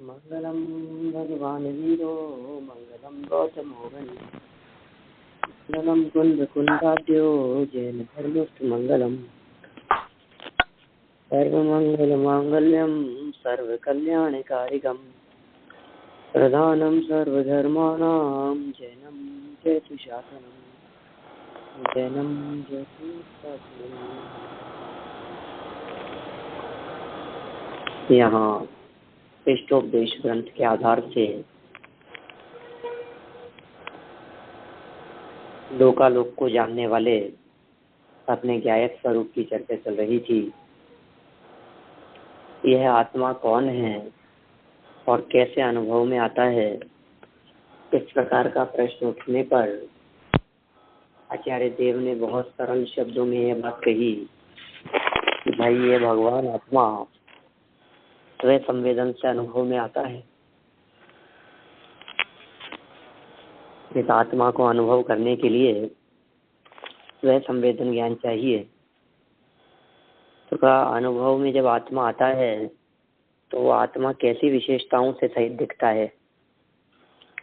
मंगलम भगवान वीरो मंगलम गौतमो मुनि मंगलम कुंद कुंदाद्यो जैन धर्मस्थ मंगलम सर्वमंगल मांगल्यम सर्वकल्याणकारिकम प्रधानम सर्वधर्माणां जैनम जयतु शासनम जैनम जयतु शासनम। यहाँ इष्टोपदेश ग्रंथ के आधार से लोकालोक को जानने वाले अपने ज्ञायक स्वरूप की चर्चा चल रही थी। यह आत्मा कौन है और कैसे अनुभव में आता है, इस प्रकार का प्रश्न उठने पर आचार्य देव ने बहुत सरल शब्दों में यह बात कही कि भाई ये भगवान आत्मा स्वयं संवेदन से अनुभव में आता है। इस आत्मा को अनुभव करने के लिए स्वयं संवेदन ज्ञान चाहिए। तो का अनुभव में जब आत्मा आता है तो वो आत्मा कैसी विशेषताओं से सहित दिखता है,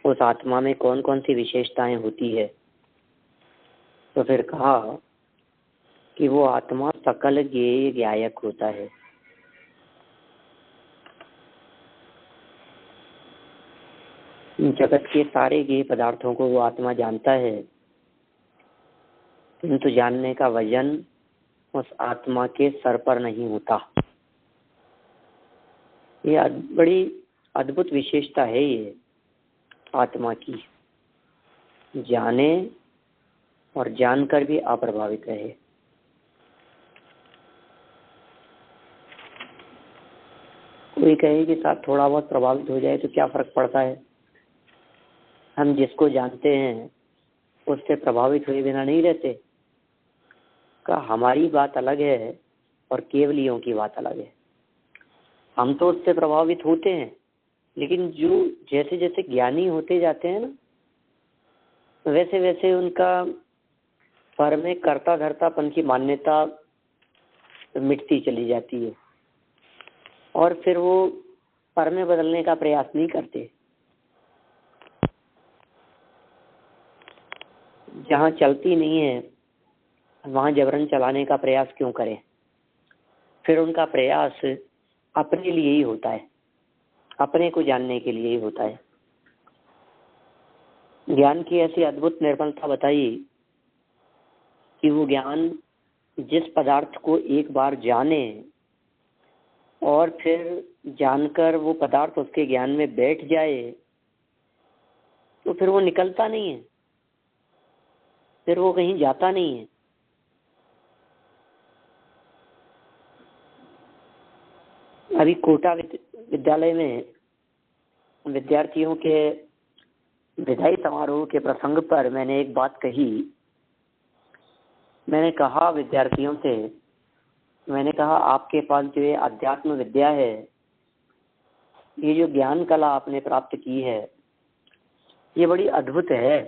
उस आत्मा में कौन कौन सी विशेषताएं होती है। तो फिर कहा कि वो आत्मा सकल ज्ञेय ज्ञायक होता है। जगत के सारे ज्ञेय पदार्थों को वो आत्मा जानता है, किंतु जानने का वजन उस आत्मा के सर पर नहीं होता। ये बड़ी अद्भुत विशेषता है ये आत्मा की, जाने और जानकर भी अप्रभावित रहे। कोई कहे कि साहब थोड़ा बहुत प्रभावित हो जाए तो क्या फर्क पड़ता है, हम जिसको जानते हैं उससे प्रभावित हुए बिना नहीं रहते। का हमारी बात अलग है और केवलियों की बात अलग है। हम तो उससे प्रभावित होते हैं, लेकिन जो जैसे जैसे ज्ञानी होते जाते हैं ना, वैसे वैसे उनका पर में कर्ता धर्तापन की मान्यता मिटती चली जाती है और फिर वो पर में बदलने का प्रयास नहीं करते। जहाँ चलती नहीं है वहाँ जबरन चलाने का प्रयास क्यों करें। फिर उनका प्रयास अपने लिए ही होता है, अपने को जानने के लिए ही होता है। ज्ञान की ऐसी अद्भुत निर्मलता बताई कि वो ज्ञान जिस पदार्थ को एक बार जाने और फिर जानकर वो पदार्थ उसके ज्ञान में बैठ जाए तो फिर वो निकलता नहीं है, फिर वो कहीं जाता नहीं है। अभी कोटा विद्यालय में विद्यार्थियों के विदाई समारोह के प्रसंग पर मैंने एक बात कही। मैंने कहा विद्यार्थियों से, मैंने कहा आपके पास जो ये अध्यात्म विद्या है, ये जो ज्ञान कला आपने प्राप्त की है, ये बड़ी अद्भुत है,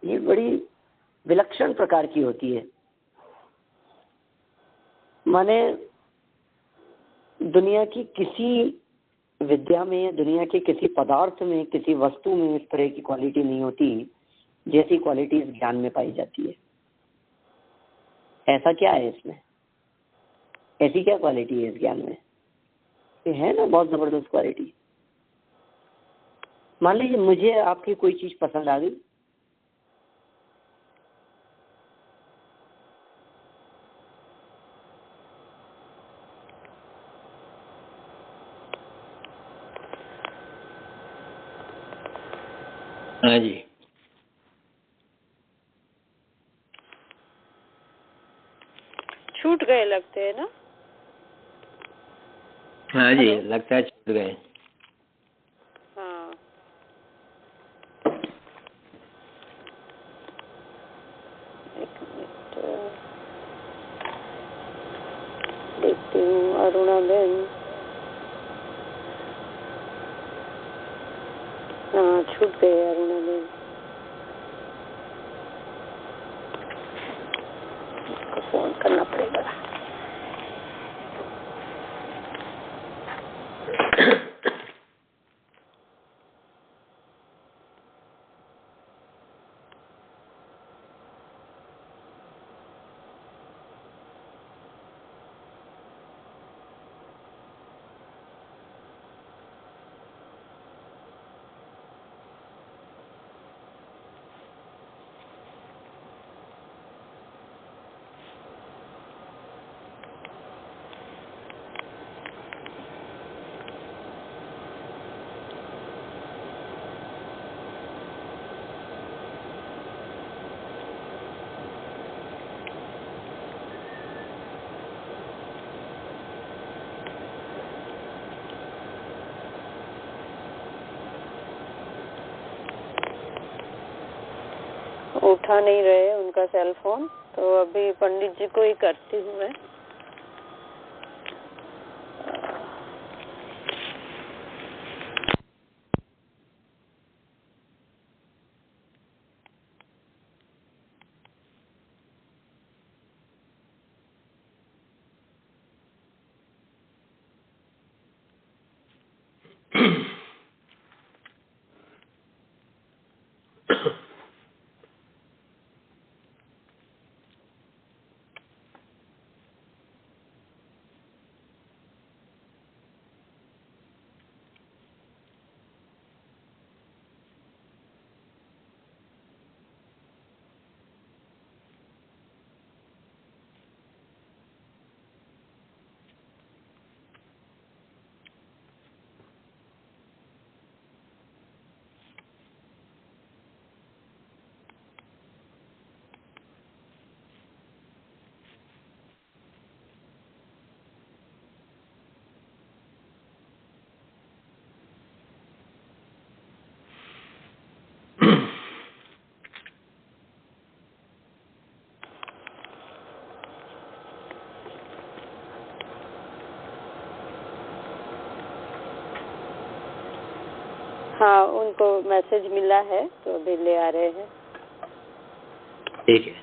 ये बड़ी विलक्षण प्रकार की होती है। माने दुनिया की किसी विद्या में या दुनिया के किसी पदार्थ में, किसी वस्तु में इस तरह की क्वालिटी नहीं होती जैसी क्वालिटी इस ज्ञान में पाई जाती है। ऐसा क्या है इसमें, ऐसी क्या क्वालिटी है इस ज्ञान में? ये है ना बहुत जबरदस्त क्वालिटी। मान लीजिए मुझे आपकी कोई चीज पसंद आ गई, हाँ जी, छूट गए लगते हैं ना। हाँ जी, लगता है छूट गए। हाँ, एक मिनट देखती हूँ। अरुणा बहन, हाँ छूट गए अरुणा बहन। फोन करना पड़ेगा। उठा नहीं रहे उनका सेल फोन, तो अभी पंडित जी को ही करती हूँ मैं। हाँ, उनको मैसेज मिला है तो अभी ले आ रहे हैं। ठीक है।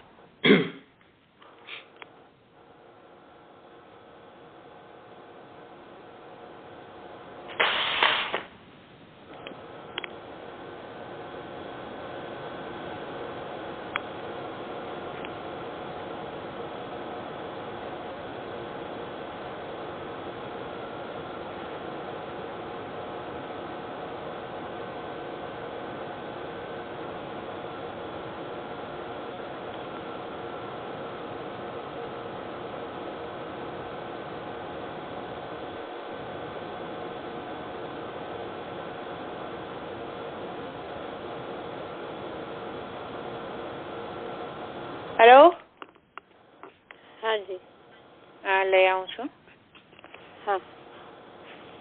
हेलो। हाँ जी। हाँ, લઈ આવું છું। हाँ,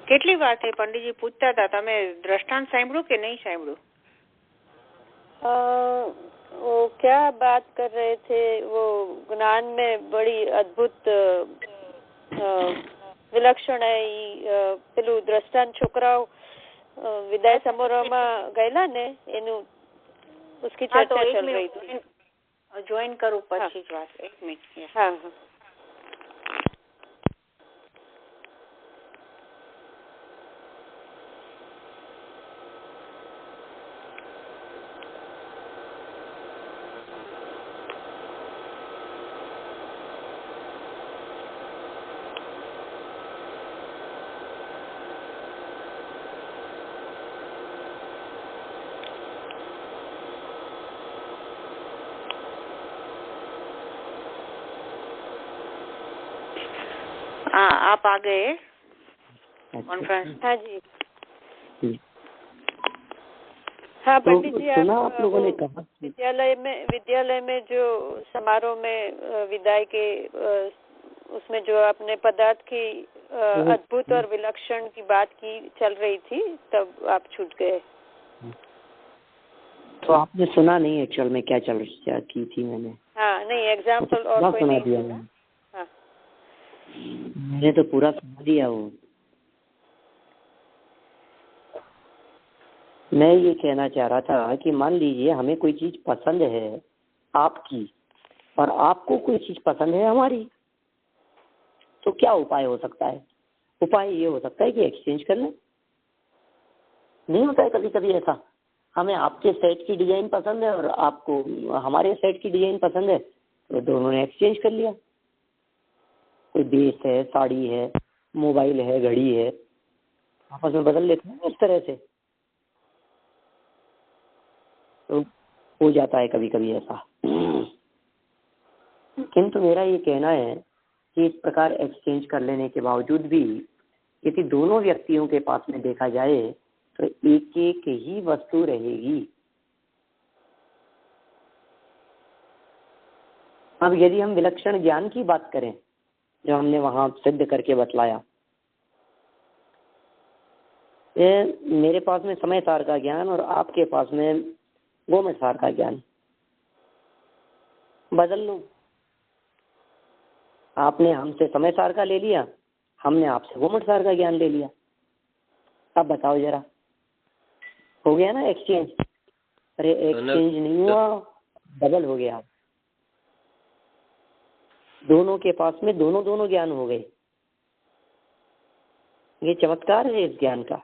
કેટલી વાર થઈ પંડિતજી પૂછતા હતા, તમે દ્રષ્ટાંત સાંભળ્યું કે નહીં સાંભળ્યું? वो क्या बात कर रहे थे, वो ज्ञान में बड़ी अद्भुत विलक्षण है પેલું દ્રષ્ટાંત છોકરાઓ વિદાય સમારોહમાં ગયેલા ને એનું उसकी चर्चा चल रही थी। ज्वाइन करूँ પછી જ વાત। એક મિનિટ। हाँ हाँ। हाँ, आप आ गए कॉन्फ्रेंस? हाँ जी। हाँ पंडित जी, आप लोगों ने कहा विद्यालय में जो समारोह में विदाई के उसमें जो आपने पदार्थ की अद्भुत और विलक्षण की बात की चल रही थी, तब आप छूट गए। तो आपने सुना नहीं एक्चुअल में क्या की थी मैंने? हाँ नहीं, एग्जाम्पल और कोई सुना नहीं दिया सुना। हाँ, मैंने तो पूरा सुना दिया। वो मैं ये कहना चाह रहा था कि मान लीजिए हमें कोई चीज पसंद है आपकी और आपको कोई चीज पसंद है हमारी, तो क्या उपाय हो सकता है? उपाय ये हो सकता है कि एक्सचेंज कर लें। नहीं होता है कभी कभी ऐसा, हमें आपके सेट की डिजाइन पसंद है और आपको हमारे सेट की डिजाइन पसंद है, तो दोनों ने एक्सचेंज कर लिया। कोई बेस है, साड़ी है, मोबाइल है, घड़ी है, आपस में बदल लेते हैं इस तरह से, तो हो जाता है कभी कभी ऐसा। किंतु मेरा ये कहना है कि इस प्रकार एक्सचेंज कर लेने के बावजूद भी यदि दोनों व्यक्तियों के पास में देखा जाए तो एक एक ही वस्तु रहेगी। अब यदि हम विलक्षण ज्ञान की बात करें जो हमने वहां सिद्ध करके बतलाया, मेरे पास में समय सार का ज्ञान और आपके पास में गोमय सार का ज्ञान, बदल लो। आपने हमसे समय सार का ले लिया, हमने आपसे घूमट सार का ज्ञान ले लिया। अब बताओ जरा, हो गया ना एक्सचेंज? अरे एक्सचेंज नहीं हुआ, डबल हो गया। दोनों के पास में दोनों ज्ञान हो गए। ये चमत्कार है इस ज्ञान का।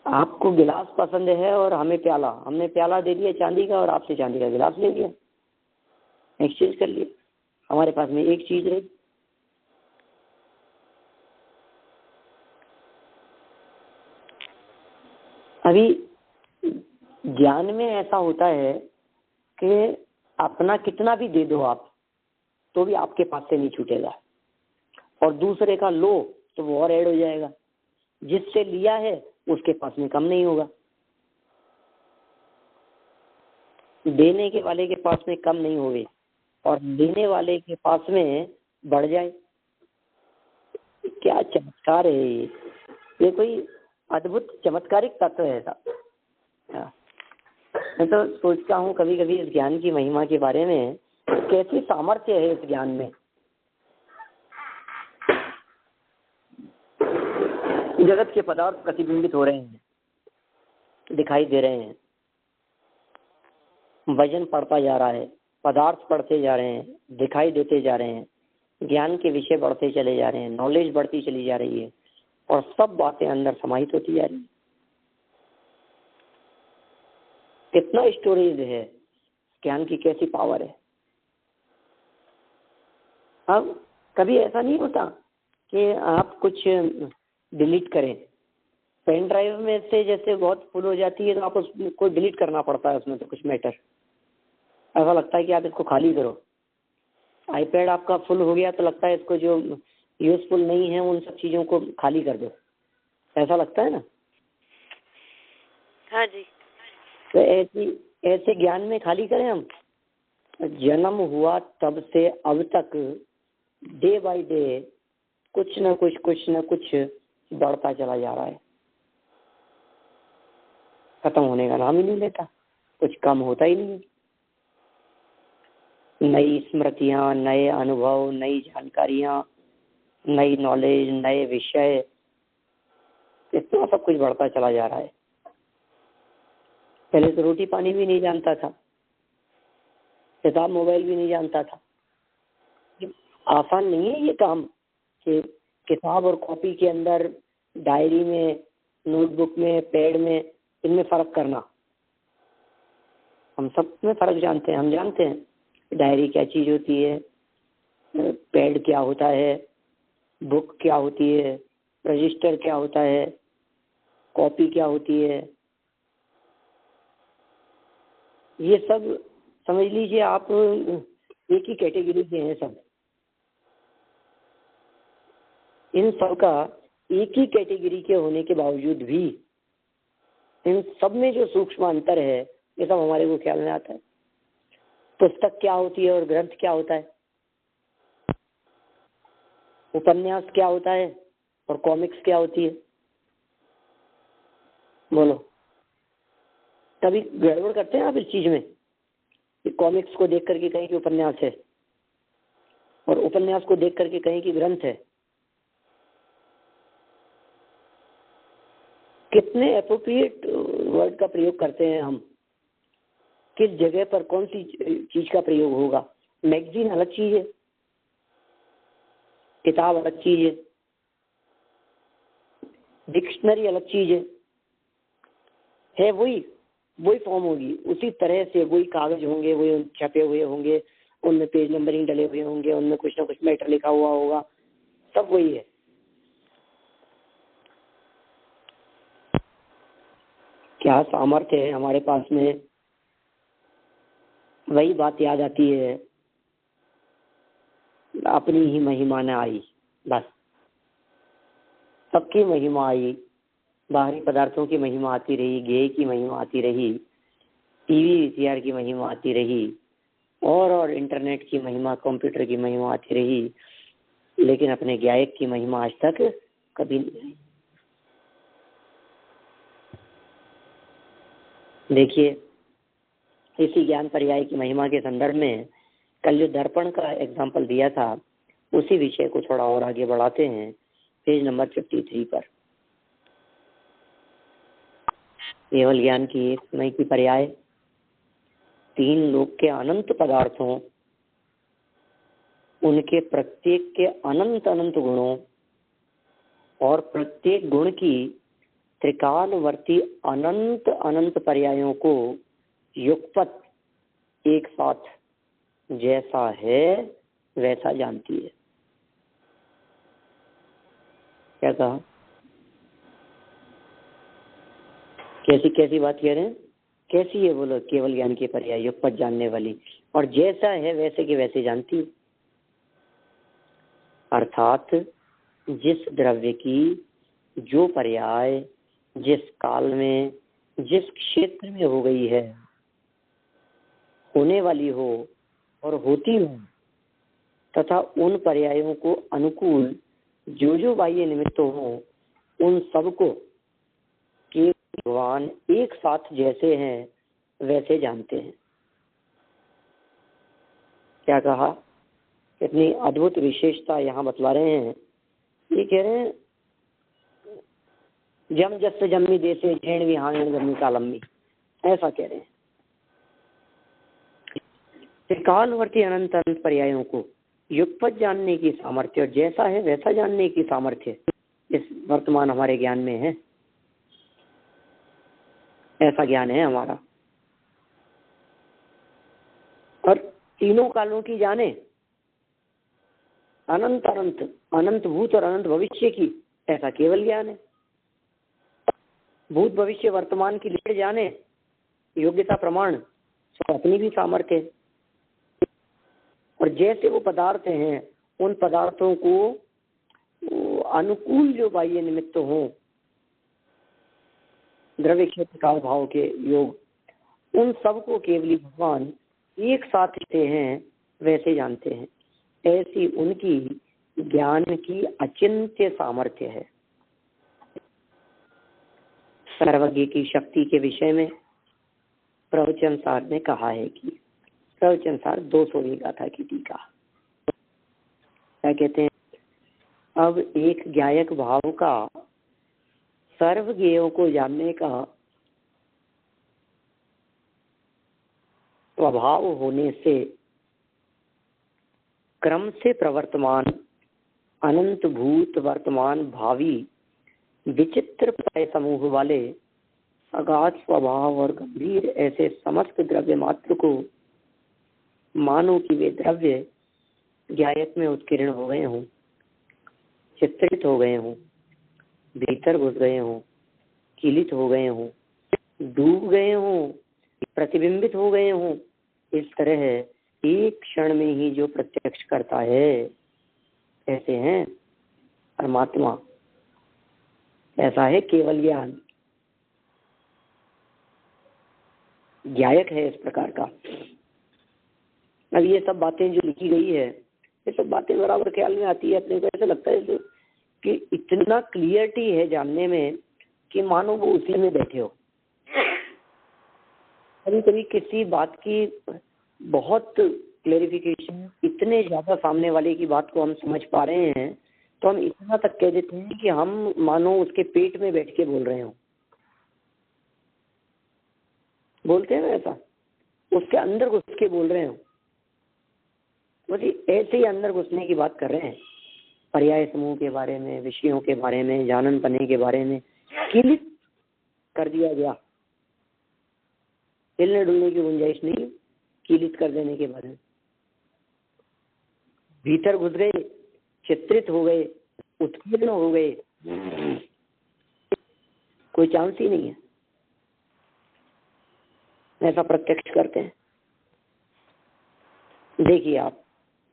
आपको गिलास पसंद है और हमें प्याला, हमने प्याला दे दिया चांदी का और आपसे चांदी का गिलास ले लिया, एक्सचेंज कर लिया। हमारे पास में एक चीज रही। अभी ज्ञान में ऐसा होता है कि अपना कितना भी दे दो आप, तो भी आपके पास से नहीं छूटेगा, और दूसरे का लो तो वो और ऐड हो जाएगा। जिससे लिया है उसके पास में कम नहीं होगा, देने के वाले के पास में कम नहीं होगे, और लेने वाले के पास में बढ़ जाए। क्या चमत्कार है ये कोई अद्भुत चमत्कारिक तत्व है ऐसा। मैं तो सोचता हूँ कभी कभी इस ज्ञान की महिमा के बारे में, कैसी सामर्थ्य है इस ज्ञान में। जगत के पदार्थ प्रतिबिंबित हो रहे हैं, दिखाई दे रहे हैं, वजन बढ़ता जा रहा है, पदार्थ बढ़ते जा रहे हैं, दिखाई देते जा रहे हैं, ज्ञान के विषय बढ़ते चले जा रहे हैं, नॉलेज बढ़ती चली जा रही है, और सब बातें अंदर समाहित होती जा रही है। कितना स्टोरेज है ज्ञान की, कैसी पावर है। अब कभी ऐसा नहीं होता कि आप कुछ डिलीट करें, पेन ड्राइव में से जैसे बहुत फुल हो जाती है तो आप उसको डिलीट करना पड़ता है, उसमें तो कुछ मैटर, ऐसा लगता है कि आप इसको खाली करो। आईपैड आपका फुल हो गया तो लगता है इसको जो यूजफुल नहीं है उन सब चीजों को खाली कर दो, ऐसा लगता है ना। हाँ जी। तो ऐसे ज्ञान में खाली करें हम। जन्म हुआ तब से अब तक डे बाय डे कुछ न कुछ बढ़ता चला जा रहा है, खत्म होने का नाम ही नहीं लेता, कुछ कम होता ही नहीं। नई स्मृतियां, नए अनुभव, नई जानकारियां, नई नॉलेज, नए विषय, इतना सब कुछ बढ़ता चला जा रहा है। पहले तो रोटी पानी भी नहीं जानता था, किताब मोबाइल भी नहीं जानता था। आसान नहीं है ये काम कि किताब और कॉपी के अंदर, डायरी में, नोटबुक में, पैड में, इनमें फर्क करना। हम सब में फर्क जानते हैं। हम जानते हैं डायरी क्या चीज होती है, पैड क्या होता है, बुक क्या होती है, रजिस्टर क्या होता है, कॉपी क्या होती है। ये सब समझ लीजिए आप एक ही कैटेगरी के हैं सब। इन सब का एक ही कैटेगरी के होने के बावजूद भी इन सब में जो सूक्ष्म अंतर है ये सब हमारे को ख्याल में आता है। पुस्तक क्या होती है और ग्रंथ क्या होता है, उपन्यास क्या होता है और कॉमिक्स क्या होती है, बोलो। कभी गड़बड़ करते हैं आप इस चीज में कि कॉमिक्स को देख करके कहीं कि उपन्यास है और उपन्यास को देख करके कहीं कि ग्रंथ है। कितने एप्रोप्रिएट वर्ड का प्रयोग करते हैं हम, किस जगह पर कौन सी चीज का प्रयोग होगा। मैगजीन अलग चीज है, किताब अलग चीज है, डिक्शनरी अलग चीज है वही फॉर्म होगी, उसी तरह से वही कागज होंगे, वही छपे हुए होंगे, उनमें पेज नंबरिंग डले हुए होंगे, उनमें कुछ ना कुछ मैटर लिखा हुआ होगा, सब वही है। क्या सामर्थ्य है हमारे पास में। वही बात याद आती है, अपनी ही महिमा न आई, बस सबकी महिमा आई। बाहरी पदार्थों की महिमा आती रही, गेय की महिमा आती रही, टीवी वीसीआर की महिमा आती रही, और इंटरनेट की महिमा, कंप्यूटर की महिमा आती रही, लेकिन अपने गायक की महिमा आज तक कभी नहीं आई। देखिए इसी ज्ञान पर्याय की महिमा के संदर्भ में कल जो दर्पण का एग्जाम्पल दिया था उसी विषय को थोड़ा और आगे बढ़ाते हैं पेज नंबर 53 पर। केवल ज्ञान की एक समय की पर्याय तीन लोक के अनंत पदार्थों, उनके प्रत्येक के अनंत अनंत गुणों और प्रत्येक गुण की त्रिकालवर्ती अनंत अनंत पर्यायों को युगपत एक साथ जैसा है वैसा जानती है। क्या कहा? कैसी कैसी बात कह रहे हैं? कैसी है बोलो? केवल ज्ञान की पर्याय युगपत जानने वाली, और जैसा है वैसे के वैसे जानती है। अर्थात जिस द्रव्य की जो पर्याय जिस काल में जिस क्षेत्र में हो गई है, होने वाली हो और होती हो, तथा उन पर्यायों को अनुकूल जो जो बाह्य निमित्त हो, उन सबको केवल भगवान एक साथ जैसे हैं वैसे जानते हैं। क्या कहा? इतनी अद्भुत विशेषता यहाँ बतला रहे हैं। ये कह रहे हैं जम जस जम्मी देसे झेण विहाण जम्मी कालम्मी, ऐसा कह रहे हैं। त्रिकालवर्ती अनंत अनंत पर्यायों को युगपत जानने की सामर्थ्य और जैसा है वैसा जानने की सामर्थ्य इस वर्तमान हमारे ज्ञान में है। ऐसा ज्ञान है हमारा। और तीनों कालों की जाने, अनंत अनंत, अनंत भूत और अनंत भविष्य की, ऐसा केवल ज्ञान है। भूत भविष्य वर्तमान की लेकर जाने, योग्यता प्रमाण तो अपनी भी सामर्थ्य है। और जैसे वो पदार्थ हैं उन पदार्थों को अनुकूल जो बाह्य निमित्त हो, द्रव्य क्षेत्र काल भाव के योग, उन सबको केवली भगवान एक साथ रहते हैं वैसे जानते हैं। ऐसी उनकी ज्ञान की अचिंत्य सामर्थ्य है। सर्वज्ञ की शक्ति के विषय में प्रवचन सार ने कहा है कि प्रवचन सार 200वीं गाथा की टीका। क्या कहते हैं? अब एक ज्ञायक भाव का सर्वज्ञों को जानने का स्वभाव होने से क्रम से प्रवर्तमान अनंत भूत वर्तमान भावी विचित्र पर्याय समूह वाले अगाध स्वभाव और गंभीर ऐसे समस्त द्रव्य मात्र को मानो कि वे द्रव्य ज्ञायक में उत्कीर्ण हो गए हों, चित्रित हो गए हों, भीतर घुस गए हों, किलित हो गए हों, डूब गए हों, प्रतिबिंबित हो गए हों। इस तरह एक क्षण में ही जो प्रत्यक्ष करता है, ऐसे हैं परमात्मा। ऐसा है केवल ज्ञान, ज्ञायक है इस प्रकार का। अब ये सब बातें जो लिखी गई है, ये सब बातें बराबर ख्याल में आती है अपने को। ऐसा लगता है कि इतना क्लियरिटी है जानने में कि मानो वो उसी में बैठे हो। कभी कभी किसी बात की बहुत क्लेरिफिकेशन, इतने ज्यादा सामने वाले की बात को हम समझ पा रहे हैं तो हम इतना तक कह देते हैं कि हम मानो उसके पेट में बैठ के बोल रहे हो। बोलते हैं ना ऐसा, उसके अंदर घुस के बोल रहे हो। बल्कि ऐसे ही अंदर घुसने की बात कर रहे हैं। पर्याय समूह के बारे में, विषयों के बारे में, जानन पने के बारे में किलित कर दिया गया। हिलने डुलने की गुंजाइश नहीं, किलित कर देने के बारे में। भीतर घुस गए, चित्रित हो गए, उत्कीर्ण हो गए, कोई चांस ही नहीं है। ऐसा प्रत्यक्ष करते हैं। देखिए आप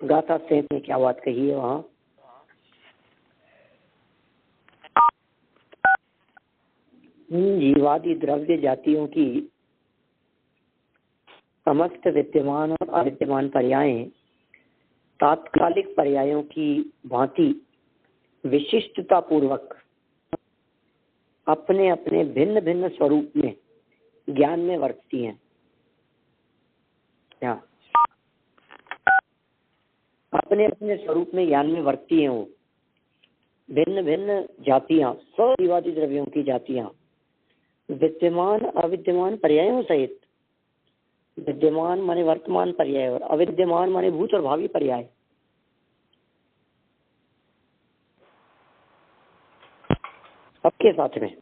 गाथा सेठ ने क्या बात कही है वहां। जीवादि द्रव्य जातियों की समस्त विद्यमान और अविद्यमान पर्यायें तात्कालिक पर्यायों की भांति विशिष्टता पूर्वक अपने अपने भिन्न भिन्न स्वरूप में ज्ञान में वर्तती हैं। क्या अपने अपने स्वरूप में ज्ञान में वर्तती हैं वो। भिन्न भिन्न जातियां, सजीवादि द्रव्यों की जातियां, विद्यमान अविद्यमान पर्यायों सहित। विद्यमान माने वर्तमान पर्याय और अविद्यमान माने भूत और भावी पर्याय। सबके साथ में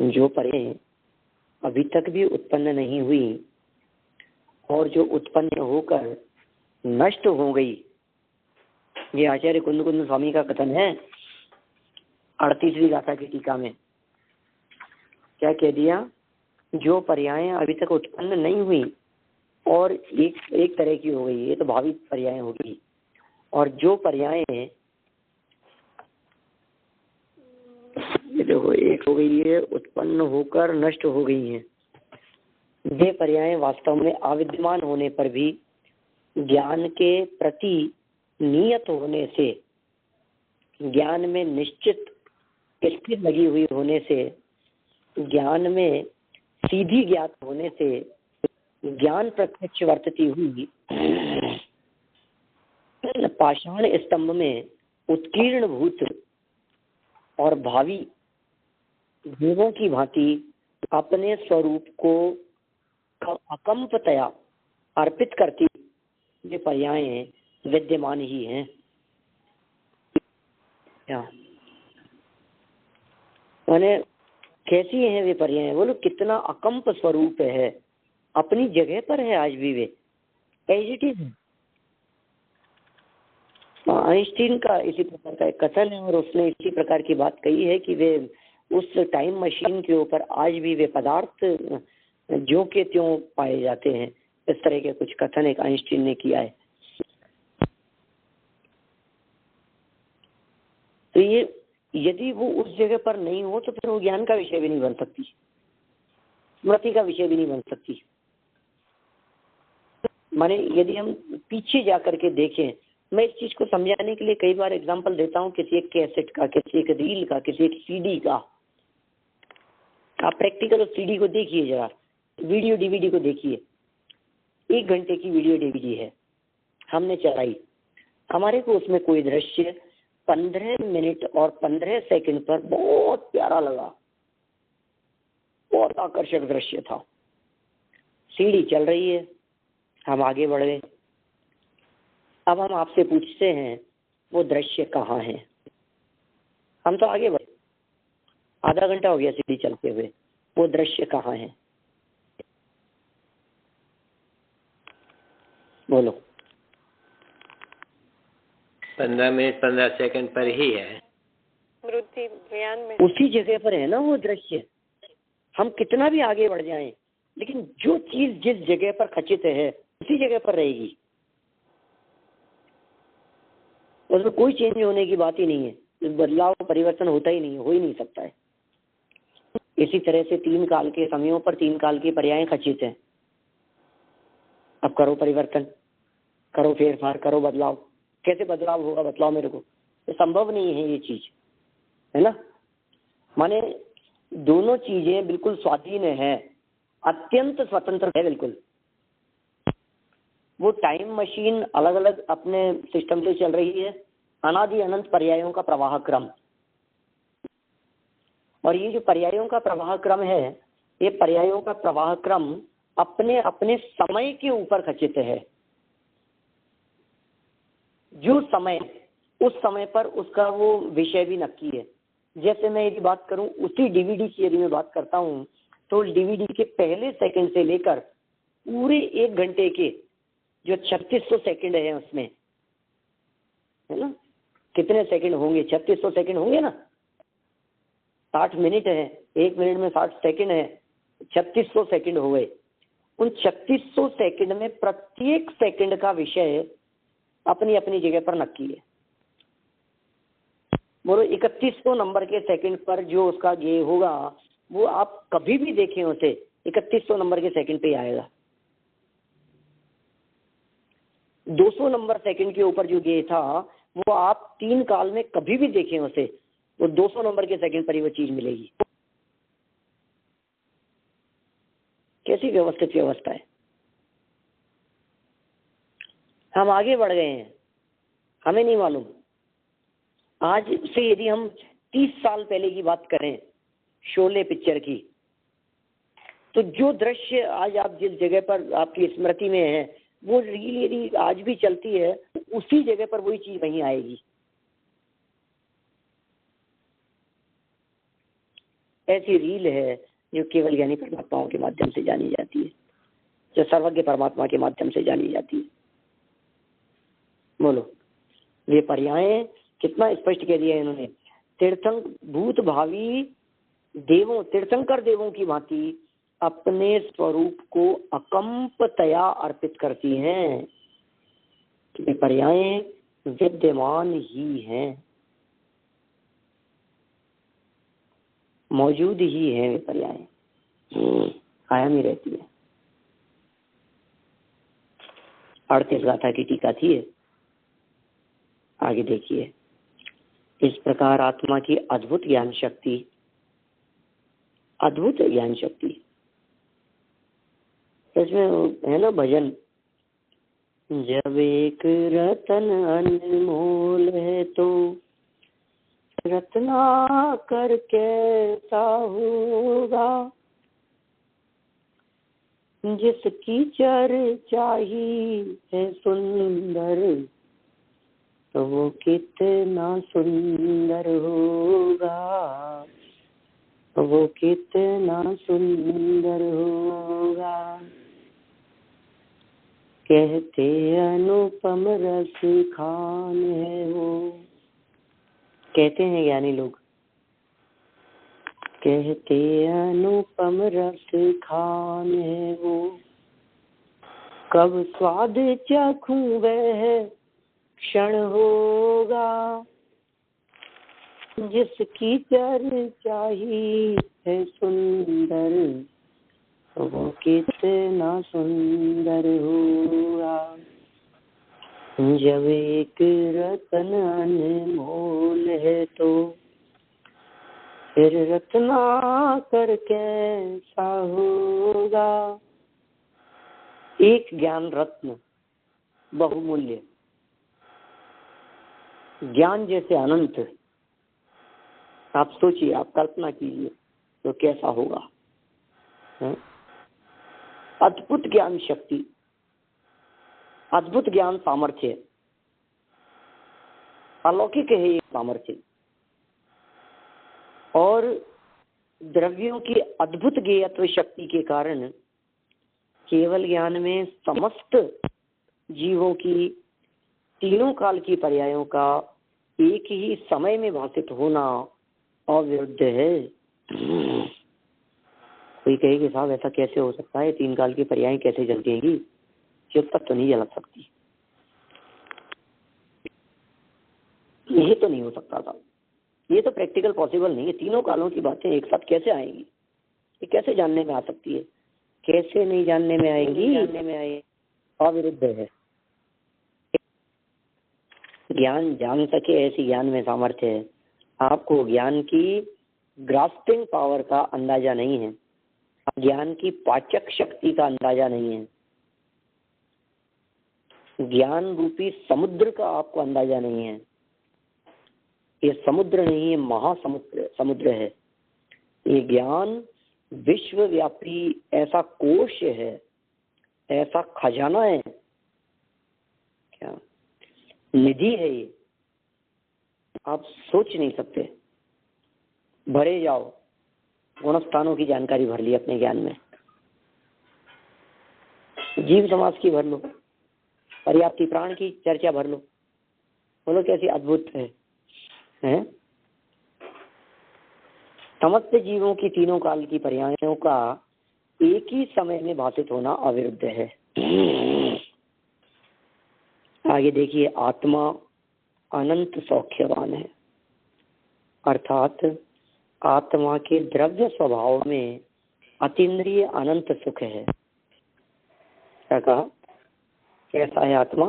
जो पर्याय अभी तक भी उत्पन्न नहीं हुई और जो उत्पन्न होकर नष्ट हो गई, ये आचार्य कुंद कुंद स्वामी का कथन है 38वीं गाथा की टीका में। क्या कह दिया? जो पर्याय अभी तक उत्पन्न नहीं हुई और एक तरह की हो गई, ये तो भावी पर्याय होगी, और जो पर्याय देखो एक हो गई है उत्पन्न होकर नष्ट हो गई है, ये पर्याय वास्तव में अविद्यमान होने पर भी ज्ञान के प्रति नियत होने से, ज्ञान में निश्चित स्थिति लगी हुई होने से, ज्ञान में सीधी ज्ञात होने से, ज्ञान प्रत्यक्ष वर्तती हुई पाषाण स्तंभ में उत्कीर्ण भूत और भावी जीवों की भांति अपने स्वरूप को अकंपतया अर्पित करती ये पर्याय विद्यमान ही हैं। क्या माने कैसी हैं वे पर्याय? बोलो कितना अकंप स्वरूप है, अपनी जगह पर है आज भी वे, एज इट इज। आइंस्टीन का इसी प्रकार का एक कथन है और उसने इसी प्रकार की बात कही है कि वे उस टाइम मशीन के ऊपर आज भी वे पदार्थ जो के त्यों पाए जाते हैं। इस तरह के कुछ कथन एक आइंस्टीन ने किया है। तो ये यदि वो उस जगह पर नहीं हो तो फिर वो ज्ञान का विषय भी नहीं बन सकती, स्मृति का विषय भी नहीं बन सकती। माने यदि हम पीछे जाकर के देखें, मैं इस चीज को समझाने के लिए कई बार एग्जांपल देता हूँ, किसी एक कैसेट का, किसी एक रील का, किसी एक सीडी का। आप प्रैक्टिकल उस सीडी को देखिए, जरा वीडियो डीवीडी को देखिए। 1 घंटे की वीडियो डीवीडी है, हमने चलाई, हमारे को उसमें कोई दृश्य 15 मिनट और 15 सेकंड पर बहुत प्यारा लगा, बहुत आकर्षक दृश्य था। सीडी चल रही है, हम आगे बढ़ गए। अब हम आपसे पूछते हैं वो दृश्य कहाँ है? हम तो आगे बढ़े, आधा घंटा हो गया सीडी चलते हुए, वो दृश्य कहाँ है? बोलो। 15 मिनट 15 सेकंड पर ही है, स्मृति ज्ञान में उसी जगह पर है ना वो दृश्य। हम कितना भी आगे बढ़ जाएं, लेकिन जो चीज जिस जगह पर खचित है उसी जगह पर रहेगी, उसमें कोई चेंज होने की बात ही नहीं है, बदलाव परिवर्तन होता ही नहीं है, हो ही नहीं सकता है। इसी तरह से 3 काल के समयों पर 3 काल की पर्याय खचित हैं। अब करो परिवर्तन, करो फेरफार, करो बदलाव। कैसे बदलाव होगा? बदलाव मेरे को तो संभव नहीं है ये चीज, है ना। माने दोनों चीजें बिल्कुल स्वाधीन है, अत्यंत स्वतंत्र है बिल्कुल। वो टाइम मशीन अलग अलग अपने सिस्टम से चल रही है, अनादि अनंत पर्यायों का प्रवाह क्रम। और ये जो पर्यायों का प्रवाह क्रम है, ये पर्यायों का प्रवाह क्रम अपने अपने समय के ऊपर खचित है। जो समय, उस समय पर उसका वो विषय भी नक्की है। जैसे मैं यदि बात करूं उसी डीवीडी की, यदि मैं बात करता हूं तो डीवीडी के पहले सेकंड से लेकर पूरे 1 घंटे के जो 3600 सेकंड है उसमें, है ना, कितने सेकंड होंगे? 3600 सेकंड होंगे ना। 60 मिनट है, 1 मिनट में 60 सेकंड है, 3600 सेकंड हो गए। उन 3600 सेकंड में प्रत्येक सेकंड का विषय अपनी अपनी जगह पर नक्की है। बोलो 3100 नंबर के सेकंड पर जो उसका गे होगा वो आप कभी भी देखें उसे 3100 नंबर के सेकंड पे ही आएगा। 200 नंबर सेकंड के ऊपर जो गे था वो आप 3 काल में कभी भी देखें उसे, वो 200 नंबर के सेकंड पर ही वो चीज मिलेगी। कैसी व्यवस्थित व्यवस्था है। हम आगे बढ़ गए हैं, हमें नहीं मालूम। आज से यदि हम 30 साल पहले की बात करें, शोले पिक्चर की, तो जो दृश्य आज आप जिस जगह पर आपकी स्मृति में है, वो रील यदि आज भी चलती है, उसी जगह पर वही चीज वहीं आएगी। ऐसी रील है जो केवल ज्ञानी परमात्माओं के माध्यम से जानी जाती है, जो सर्वज्ञ परमात्मा के माध्यम से जानी जाती है। बोलो, ये पर्याय कितना स्पष्ट कह दिया इन्होंने। तीर्थंक भूत भावी देवों, तीर्थंकर देवों की भांति अपने स्वरूप को अकंपतया अर्पित करती हैं। ये पर्याय विद्यमान ही हैं, मौजूद ही है। वे पर्याय कायम ही रहती है। 38 गाथा की टीका थी, आगे देखिए। इस प्रकार आत्मा की अद्भुत ज्ञान शक्ति, अद्भुत ज्ञान शक्ति, इसमें है ना भजन, जब एक रतन अनमोल है तो रत्ना कर कैसा होगा, जिसकी चर्चा ही है सुंदर तो वो कितना सुंदर होगा, वो कितना सुंदर होगा। कहते अनुपम रस खान है वो, कहते हैं ज्ञानी लोग, कहते अनुपम रस खान है वो, कब स्वाद चखूं वह क्षण होगा, जिसकी चर्चा ही है सुंदर वो कितना सुंदर होगा। जब एक रतन अनमोल है तो फिर रत्ना कर कैसा होगा। एक ज्ञान रत्न बहुमूल्य, ज्ञान जैसे अनंत, आप सोचिए, आप कल्पना कीजिए तो कैसा होगा। अद्भुत ज्ञान शक्ति, अद्भुत ज्ञान सामर्थ्य, अलौकिक है ये सामर्थ्य, और द्रव्यों की अद्भुत ज्ञेयत्व शक्ति के कारण केवल ज्ञान में समस्त जीवों की तीनों काल की पर्यायों का एक ही समय में भाषित होना अविरुद्ध है। कोई कहे कि साहब ऐसा कैसे हो सकता है, 3 काल की पर्याय कैसे जलती, जब तक तो नहीं जल सकती, ये तो नहीं हो सकता था, ये तो प्रैक्टिकल पॉसिबल नहीं है। तीनों कालों की बातें एक साथ कैसे आएंगी, ये कैसे जानने में आ सकती है, कैसे नहीं जानने में आएंगी, जानने में आए अविरुद्ध है। ज्ञान जान सके ऐसी ज्ञान में सामर्थ्य है। आपको ज्ञान की ग्रास्पिंग पावर का अंदाजा नहीं है, ज्ञान की पाचक शक्ति का अंदाजा नहीं है, ज्ञान रूपी समुद्र का आपको अंदाजा नहीं है। ये समुद्र नहीं है, महासमुद्र समुद्र है। ये ज्ञान विश्वव्यापी ऐसा कोश है, ऐसा खजाना है, क्या निधि है ये, आप सोच नहीं सकते। भरे जाओ, गुणस्थानों की जानकारी भर ली अपने ज्ञान में, जीव समाज की भर लो, पर्याप्ति प्राण की चर्चा भर लो, बोलो कैसी अद्भुत है, हैं? समस्त जीवों की तीनों काल की पर्यायों का एक ही समय में भाषित होना अविरुद्ध है। आगे देखिए, आत्मा अनंत सौख्यवान है, अर्थात आत्मा के द्रव्य स्वभाव में अतीन्द्रिय अनंत सुख है। क्या कहा, कैसा है आत्मा,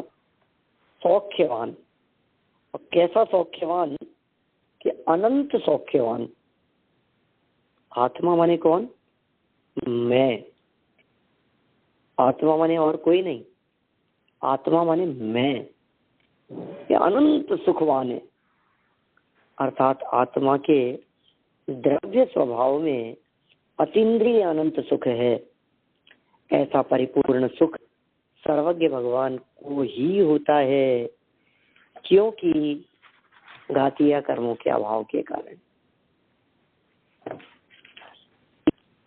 सौख्यवान। और कैसा सौख्यवान कि अनंत सौख्यवान। आत्मा माने कौन, मैं, आत्मा माने और कोई नहीं, आत्मा माने मैं, ये अनंत सुखवान है। अर्थात आत्मा के द्रव्य स्वभाव में अतीन्द्रिय अनंत सुख है। ऐसा परिपूर्ण सुख सर्वज्ञ भगवान को ही होता है, क्योंकि घातीय कर्मों के अभाव के कारण।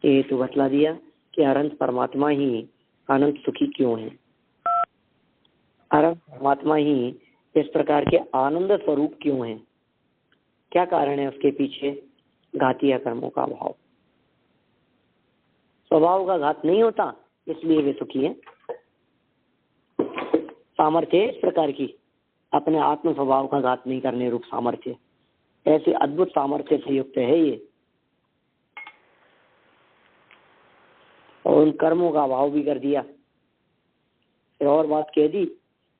ये तो बतला दिया कि अनंत परमात्मा ही अनंत सुखी क्यों है। अनंत परमात्मा ही इस प्रकार के आनंद स्वरूप क्यों है, क्या कारण है उसके पीछे? घातीय कर्मों का अभाव। स्वभाव का घात नहीं होता, इसलिए वे सुखी हैं। सामर्थ्य इस प्रकार की, अपने आत्म स्वभाव का घात नहीं करने रूप सामर्थ्य, ऐसे अद्भुत सामर्थ्य से युक्त है ये। और उन कर्मों का अभाव भी कर दिया। फिर और बात कह दी,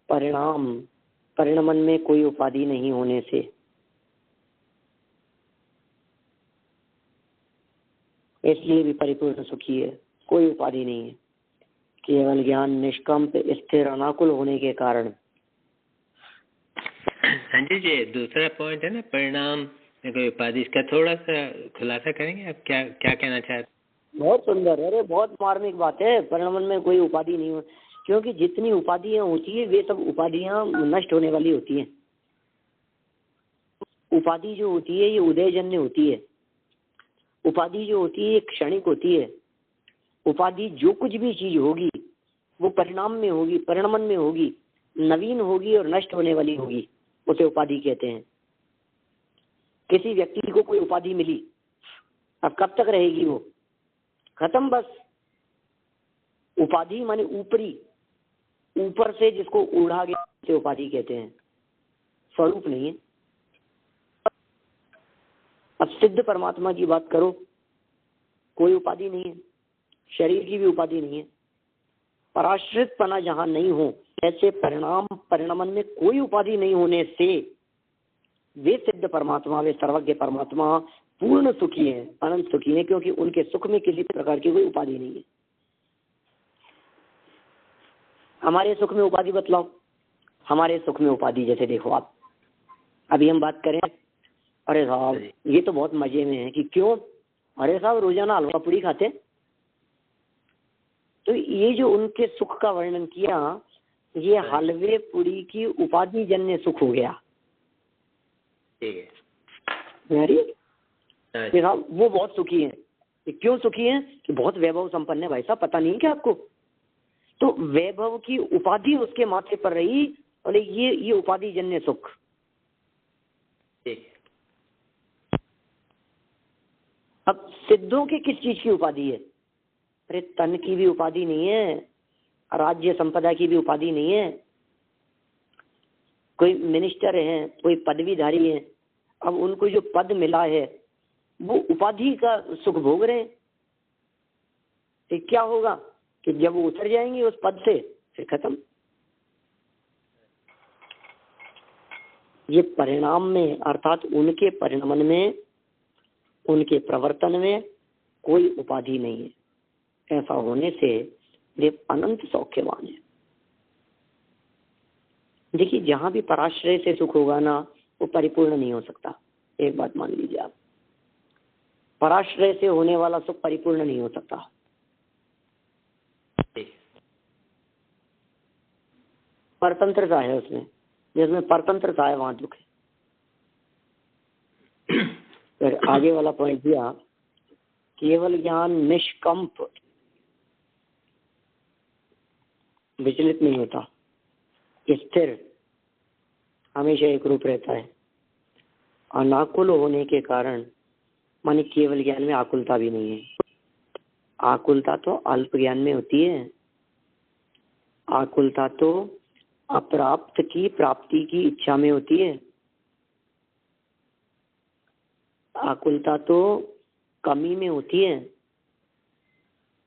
परिणमन में कोई उपाधि नहीं होने से। इसलिए भी परिपूर्ण सुखी है, कोई उपाधि नहीं है, केवल ज्ञान निष्कंप स्थिर अनाकुल होने के कारण। संजय जी, दूसरा पॉइंट है ना, परिणाम में कोई उपाधि, इसका थोड़ा सा खुलासा करेंगे आप? क्या क्या कहना चाहते? बहुत सुंदर, अरे बहुत मार्मिक बात है। परिणमन में कोई उपाधि नहीं हो, क्योंकि जितनी उपाधियां होती है वे सब उपाधियां नष्ट होने वाली होती हैं। उपाधि जो होती है ये उदयजन्य होती है। उपाधि जो होती है ये क्षणिक होती है। उपाधि जो कुछ भी चीज होगी वो परिणाम में होगी, परिणमन में होगी, नवीन होगी और नष्ट होने वाली होगी, उसे उपाधि कहते हैं। किसी व्यक्ति को कोई उपाधि मिली, अब कब तक रहेगी वो? खत्म, बस। उपाधि माने ऊपरी, ऊपर से जिसको उड़ा गया उसे उपाधि कहते हैं, स्वरूप नहीं है। अब सिद्ध परमात्मा की बात करो, कोई उपाधि नहीं है, शरीर की भी उपाधि नहीं है। पराश्रित पना जहां नहीं हो, ऐसे परिणमन में कोई उपाधि नहीं होने से वे सिद्ध परमात्मा, वे सर्वज्ञ परमात्मा पूर्ण सुखी है, अनंत सुखी है, क्योंकि उनके सुख में किसी प्रकार की कोई उपाधि नहीं है। हमारे सुख में उपाधि बतलाओ। हमारे सुख में उपाधि, जैसे देखो आप, अभी हम बात करें, अरे साहब ये तो बहुत मजे में है, कि क्यों? अरे साहब रोजाना हलवा पूड़ी खाते। तो ये जो उनके सुख का वर्णन किया, ये हलवे पूड़ी की उपाधि जन्य सुख हो गया। ठीक है, साहब वो बहुत सुखी है। क्यों सुखी है? कि बहुत वैभव संपन्न है भाई साहब, पता नहीं क्या आपको? तो वैभव की उपाधि उसके माथे पर रही, और ये उपाधि जन्य सुख। ठीक। अब सिद्धों के किस चीज की उपाधि है? अरे तन की भी उपाधि नहीं है, राज्य संपदा की भी उपाधि नहीं है। कोई मिनिस्टर है, कोई पदवीधारी है, अब उनको जो पद मिला है वो उपाधि का सुख भोग रहे हैं। तो क्या होगा कि जब वो उतर जाएंगे उस पद से, फिर खत्म। ये परिणाम में, अर्थात उनके परिणमन में, उनके प्रवर्तन में कोई उपाधि नहीं है। ऐसा होने से वे अनंत सौख्यवान है। देखिए, जहां भी पराश्रय से सुख होगा ना, वो परिपूर्ण नहीं हो सकता। एक बात मान लीजिए आप, पराश्रय से होने वाला सुख परिपूर्ण नहीं हो सकता। परतंत्रता है उसमें, जिसमें परतंत्रता है वहां दुख है। फिर आगे वाला पॉइंट दिया, केवल ज्ञान निष्कंप, विचलित नहीं होता, स्थिर, हमेशा एक रूप रहता है। अनाकुल होने के कारण, माने केवल ज्ञान में आकुलता भी नहीं है। आकुलता तो अल्प ज्ञान में होती है। आकुलता तो अप्राप्त की प्राप्ति की इच्छा में होती है। आकुलता तो कमी में होती है।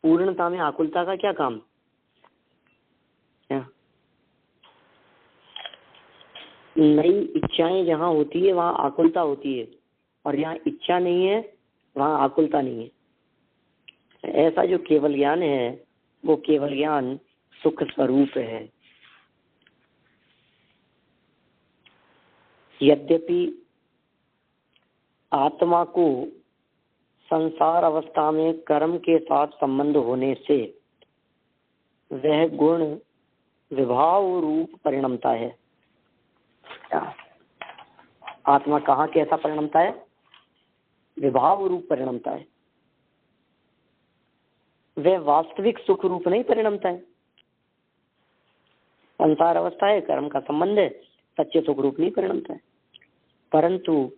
पूर्णता में आकुलता का क्या काम? क्या नई इच्छाएं जहां होती है वहां आकुलता होती है, और जहां इच्छा नहीं है वहां आकुलता नहीं है। ऐसा जो केवल ज्ञान है वो केवल ज्ञान सुख स्वरूप है। यद्यपि आत्मा को संसार अवस्था में कर्म के साथ संबंध होने से वह गुण विभाव रूप परिणमता है। आत्मा कहाँ कैसा परिणमता है? विभाव रूप परिणमता है। वह वास्तविक सुख रूप नहीं परिणमता है। संसार अवस्था है, कर्म का संबंध है, सच्चे सुख रूप नहीं परिणमता है। परंतु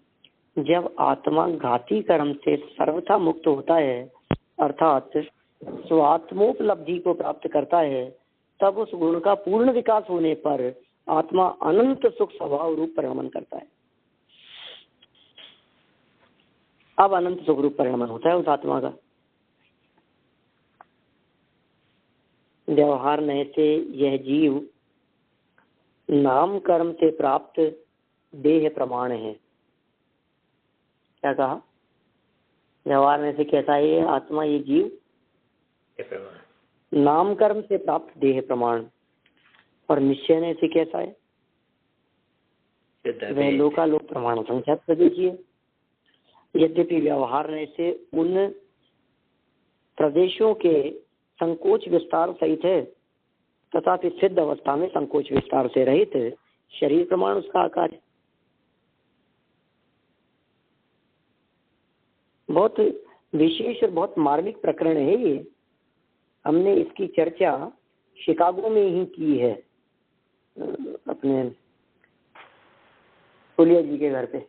जब आत्मा घाती कर्म से सर्वथा मुक्त होता है, अर्थात स्वात्मोपलब्धि को प्राप्त करता है, तब उस गुण का पूर्ण विकास होने पर आत्मा अनंत सुख स्वभाव रूप परिणमन करता है। अब अनंत सुख रूप परिणमन होता है उस आत्मा का। व्यवहार नए से यह जीव नाम कर्म से प्राप्त देह प्रमाण है। क्या कहा? व्यवहार में से कैसा है ये आत्मा, ये जीव? नाम कर्म से प्राप्त देह प्रमाण। और निश्चय ने से कैसा है? वह लोकालोक प्रमाण संख्या प्रदेशीय। यद्यपि व्यवहार ने से उन प्रदेशों के संकोच विस्तार सहित है, तथापि सिद्ध अवस्था में संकोच विस्तार से रहित शरीर प्रमाण उसका आकार है। बहुत विशेष और बहुत मार्मिक प्रकरण है ये। हमने इसकी चर्चा शिकागो में ही की है, अपने फुलिया जी के घर पे।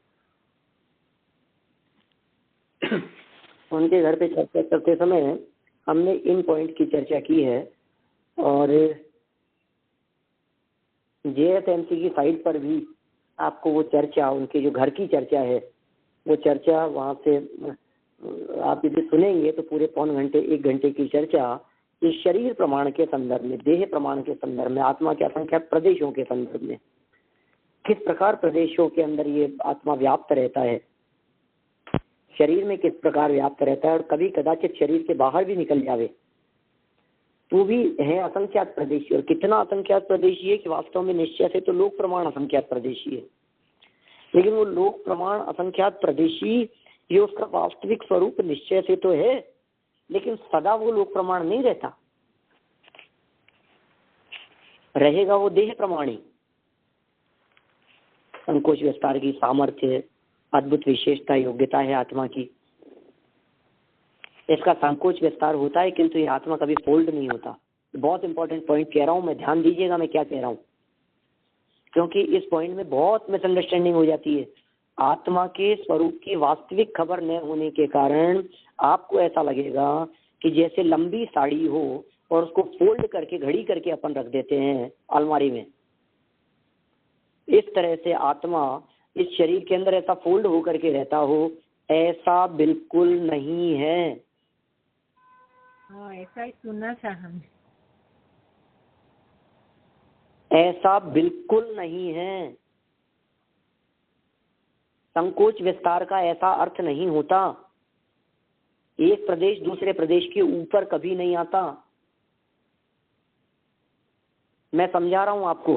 उनके घर पे चर्चा करते समय हमने इन पॉइंट की चर्चा की है। और JSMC की साइट पर भी आपको वो चर्चा, उनके जो घर की चर्चा है, वो चर्चा वहाँ से आप यदि सुनेंगे तो पूरे पौन घंटे 1 घंटे की चर्चा इस शरीर प्रमाण के संदर्भ में, देह प्रमाण के संदर्भ में, आत्मा के असंख्य प्रदेशों के संदर्भ में, किस प्रकार प्रदेशों के अंदर ये आत्मा व्याप्त रहता है, शरीर में किस प्रकार व्याप्त रहता है, और कभी कदाचित शरीर के बाहर भी निकल जावे तो भी है असंख्यात प्रदेशी। और कितना असंख्यात प्रदेशी है कि वास्तव में निश्चय से तो लोक प्रमाण असंख्यात प्रदेशी है, लेकिन वो लोक प्रमाण असंख्यात प्रदेशी ये उसका वास्तविक स्वरूप निश्चय से तो है, लेकिन सदा वो लोक प्रमाण नहीं रहता, रहेगा वो देह प्रमाणी। संकोच विस्तार की सामर्थ्य, अद्भुत विशेषता, योग्यता है आत्मा की। इसका संकोच विस्तार होता है, किंतु ये आत्मा कभी फोल्ड नहीं होता। बहुत इंपॉर्टेंट पॉइंट कह रहा हूँ मैं, ध्यान दीजिएगा मैं क्या कह रहा हूँ, क्योंकि इस पॉइंट में बहुत मिसअंडरस्टैंडिंग हो जाती है। आत्मा के स्वरूप की वास्तविक खबर न होने के कारण आपको ऐसा लगेगा कि जैसे लंबी साड़ी हो और उसको फोल्ड करके घड़ी करके अपन रख देते हैं अलमारी में, इस तरह से आत्मा इस शरीर के अंदर ऐसा फोल्ड होकर के रहता हो, ऐसा बिल्कुल नहीं है। हाँ, ऐसा ही सुना था हमने। ऐसा बिल्कुल नहीं है। संकोच विस्तार का ऐसा अर्थ नहीं होता। एक प्रदेश दूसरे प्रदेश के ऊपर कभी नहीं आता। मैं समझा रहा हूं आपको।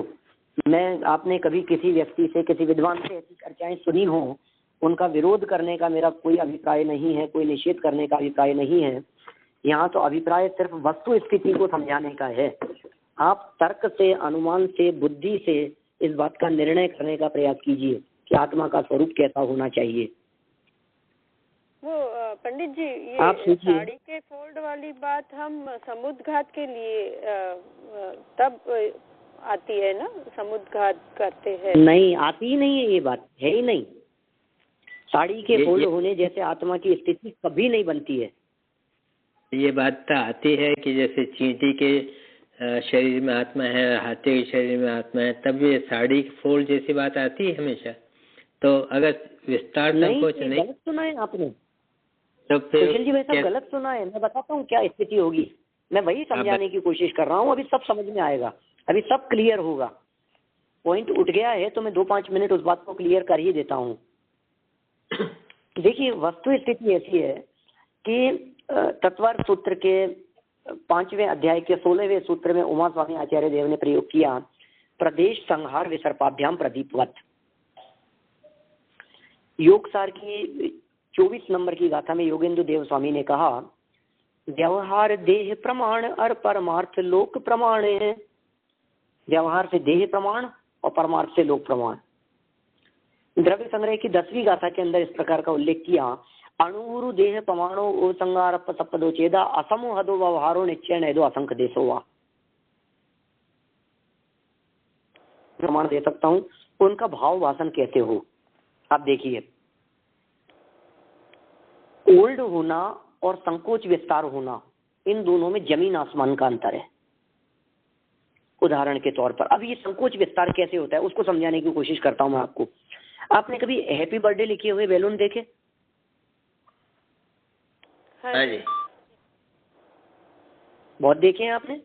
आपने कभी किसी व्यक्ति से, किसी विद्वान से ऐसी चर्चाएं सुनी हो, उनका विरोध करने का मेरा कोई अभिप्राय नहीं है, कोई निषेध करने का अभिप्राय नहीं है। यहाँ तो अभिप्राय सिर्फ वस्तु स्थिति को समझाने का है। आप तर्क से, अनुमान से, बुद्धि से इस बात का निर्णय करने का प्रयास कीजिए कि आत्मा का स्वरूप कैसा होना चाहिए। वो पंडित जी, ये साड़ी के फोल्ड वाली बात हम समुद्घात के लिए तब आती है ना, समुद्घात करते हैं। नहीं, आती ही नहीं है, ये बात है ही नहीं। साड़ी के फोल्ड होने जैसे आत्मा की स्थिति कभी नहीं बनती है। ये बात तो आती है कि जैसे चींटी के शरीर में आत्मा है, हाथी के शरीर में आत्मा है, तब ये साड़ी फोल्ड जैसी बात आती है हमेशा। तो अगर विस्तार संकोच नहीं, गलत सुना है आपने तो फिर जी, मैं सब गलत सुना है। मैं बताता हूँ क्या स्थिति होगी। मैं वही समझाने की कोशिश कर रहा हूँ। अभी सब समझ में आएगा, अभी सब क्लियर होगा। पॉइंट उठ गया है तो मैं 2-5 मिनट उस बात को क्लियर कर ही देता हूँ। देखिए, वस्तु स्थिति ऐसी है कि तत्वार्थ सूत्र के 5वें अध्याय के 16वें सूत्र में उमा स्वामी आचार्य देव ने प्रयोग किया, प्रदेश संहार विसर्पाभ्याम प्रदीपवत। योगसार की 24 नंबर की गाथा में योगेंद्र देव स्वामी ने कहा, व्यवहार देह प्रमाण और परमार्थ लोक प्रमाण है। व्यवहार से देह प्रमाण और परमार्थ से लोक प्रमाण। द्रव्य संग्रह की 10वीं गाथा के अंदर इस प्रकार का उल्लेख किया, अणुरु देह प्रमाणो ओ संगार सपदो चेदा असमो हदो व्यवहारो निश्चय नैदो असंख्य देशो वा। प्रमाण दे सकता हूं, उनका भाव वासन कहते हो। आप देखिए, ओल्ड होना और संकोच विस्तार होना, इन दोनों में जमीन आसमान का अंतर है। उदाहरण के तौर पर अब ये संकोच विस्तार कैसे होता है उसको समझाने की कोशिश करता हूं मैं आपको। आपने कभी हैप्पी बर्थडे लिखे हुए बैलून देखे? हाँ जी, बहुत देखे हैं आपने।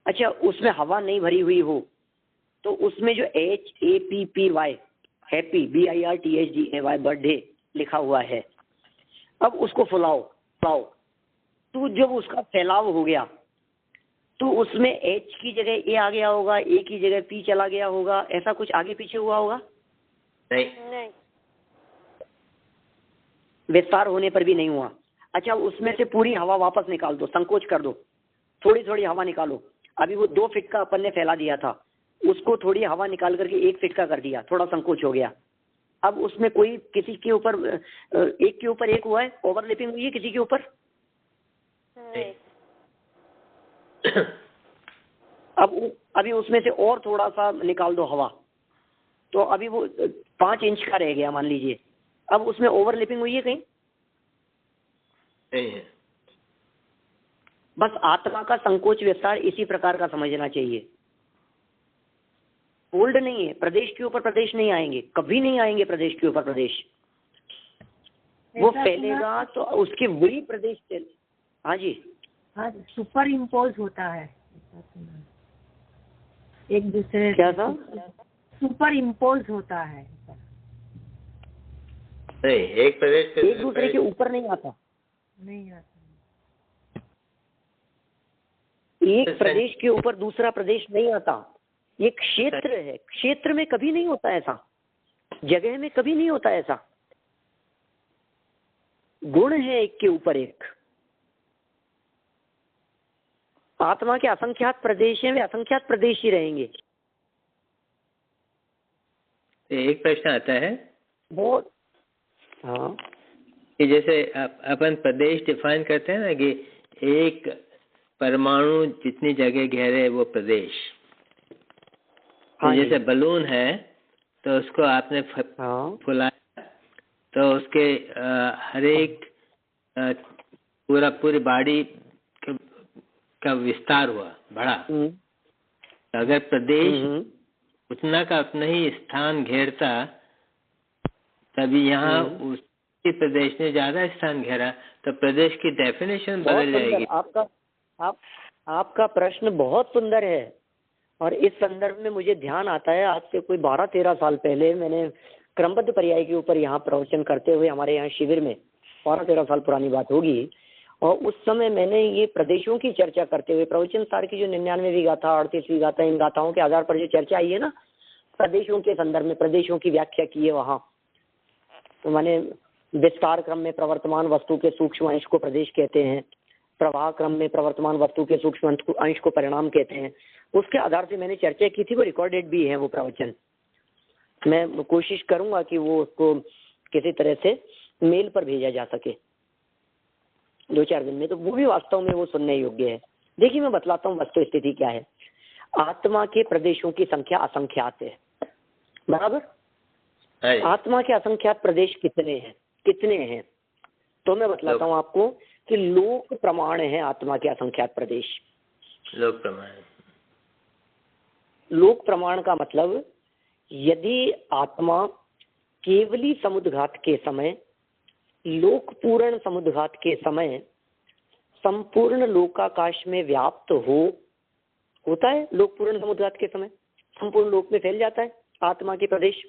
अच्छा, उसमें हवा नहीं भरी हुई हो तो उसमें जो HAPPY हैप्पी BIRTHDAY बर्थडे लिखा हुआ है, अब उसको फुलाओ तो जब उसका फैलाव हो गया तो उसमें H की जगह A आ गया होगा, A की जगह P चला गया होगा, ऐसा कुछ आगे पीछे हुआ होगा? नहीं। विस्तार होने पर भी नहीं हुआ। अच्छा, उसमें से पूरी हवा वापस निकाल दो, संकोच कर दो, थोड़ी थोड़ी हवा निकालो। अभी वो 2 फीट का अपन ने फैला दिया था, उसको थोड़ी हवा निकाल करके 1 फीट का कर दिया, थोड़ा संकोच हो गया। अब उसमें कोई किसी के ऊपर एक के ऊपर एक हुआ है, ओवरलैपिंग हुई है किसी के ऊपर? अब अभी उसमें से और थोड़ा सा निकाल दो हवा, तो अभी वो 5 इंच का रह गया मान लीजिए। अब उसमें ओवरलैपिंग हुई है कहीं? नहीं है। बस आत्मा का संकोच विस्तार इसी प्रकार का समझना चाहिए। ओल्ड नहीं है, प्रदेश के ऊपर प्रदेश नहीं आएंगे, कभी नहीं आएंगे प्रदेश के ऊपर प्रदेश। वो फैलेगा तो उसके वही प्रदेश चले। हाँ जी, हाँ, सुपर इम्पोज होता है एक दूसरे। क्या था? सुपर इम्पोज होता है। नहीं, एक प्रदेश से एक दूसरे के ऊपर नहीं आता। एक प्रदेश के ऊपर दूसरा प्रदेश नहीं आता। ये क्षेत्र है, क्षेत्र में कभी नहीं होता ऐसा, जगह में कभी नहीं होता ऐसा। गुण है एक के ऊपर एक। आत्मा के असंख्यात प्रदेश हैं, वे असंख्यात प्रदेश ही रहेंगे। एक प्रश्न आता है बहुत, हाँ, कि जैसे अपन प्रदेश डिफाइन करते हैं ना कि एक परमाणु जितनी जगह घेरे है वो प्रदेश। हाँ, तो जैसे बलून है तो उसको आपने फुलाया तो उसके हर एक पूरी बॉडी का विस्तार हुआ, बढ़ा। अगर प्रदेश उतना का अपना ही स्थान घेरता तभी यहाँ उसी प्रदेश ने ज्यादा स्थान घेरा तो प्रदेश की डेफिनेशन बदल जाएगी। आपका प्रश्न बहुत सुंदर है और इस संदर्भ में मुझे ध्यान आता है, आज से कोई 12-13 साल पहले मैंने क्रमबद्ध पर्याय के ऊपर यहाँ प्रवचन करते हुए हमारे यहाँ शिविर में, 12-13 साल पुरानी बात होगी, और उस समय मैंने ये प्रदेशों की चर्चा करते हुए प्रवचन सार की जो 99वीं गाथा, 38वीं गाथा, इन गाथाओं के आधार पर जो चर्चा आई है ना, प्रदेशों के संदर्भ में प्रदेशों की व्याख्या की है वहाँ। तो मैंने विस्तार क्रम में प्रवर्तमान वस्तु के सूक्ष्म अंश को प्रदेश कहते हैं, प्रवाह क्रम में प्रवर्तमान वस्तु के सूक्ष्म अंश को परिणाम कहते हैं। उसके आधार से मैंने चर्चा की थी, वो रिकॉर्डेड भी है वो प्रवचन। मैं कोशिश करूंगा कि वो उसको किसी तरह से मेल पर भेजा जा सके 2-4 दिन में, तो वो भी वास्तव में वो सुनने योग्य है। देखिए, मैं बतलाता हूँ वस्तु स्थिति क्या है। आत्मा के प्रदेशों की संख्या असंख्यात है, बराबर। आत्मा के असंख्यात प्रदेश कितने हैं? तो मैं बतलाता हूँ आपको कि लोक प्रमाण है आत्मा के असंख्यात प्रदेश। लोक प्रमाण का मतलब, यदि आत्मा केवली समुद्घात के समय, लोक पूर्ण समुद्घात के समय संपूर्ण लोकाकाश में व्याप्त होता है, लोक पूर्ण समुद्घात के समय संपूर्ण लोक में फैल जाता है आत्मा के प्रदेश,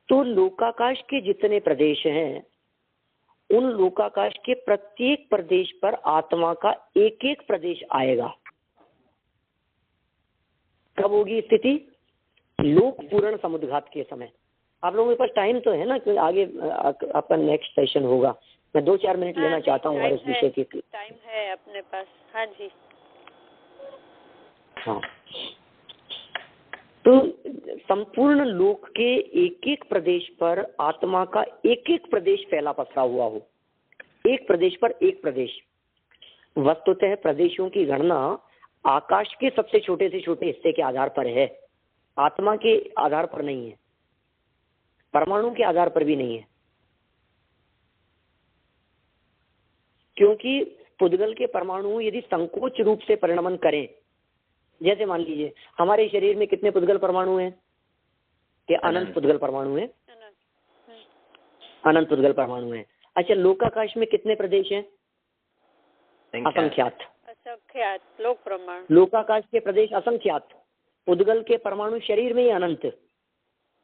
तो लोकाकाश के जितने प्रदेश हैं उन लोकाकाश के प्रत्येक प्रदेश पर आत्मा का एक एक प्रदेश आएगा। कब होगी स्थिति? लोक पूर्ण समुद्घात के समय। आप लोगों के पास टाइम तो है ना, कि आगे आपका नेक्स्ट सेशन होगा। मैं 2-4 मिनट लेना चाहता हूँ और इस विषय की। टाइम है अपने पास। हाँ जी। हाँ, तो संपूर्ण लोक के एक एक प्रदेश पर आत्मा का एक एक प्रदेश फैला पसरा हुआ हो। एक प्रदेश पर एक प्रदेश। वस्तुतः प्रदेशों की गणना आकाश के सबसे छोटे से छोटे हिस्से के आधार पर है, आत्मा के आधार पर नहीं है, परमाणु के आधार पर भी नहीं है। क्योंकि पुद्गल के परमाणु यदि संकोच रूप से परिणमन करें, जैसे मान लीजिए हमारे शरीर में कितने पुद्गल परमाणु हैं? कि अनंत पुद्गल परमाणु हैं। अनंत पुद्गल परमाणु हैं। अच्छा, लोकाकाश में कितने प्रदेश हैं? असंख्यात। असंख्यात लोक परमाणु। लोकाकाश के प्रदेश असंख्यात। पुद्गल के परमाणु शरीर में ही अनंत।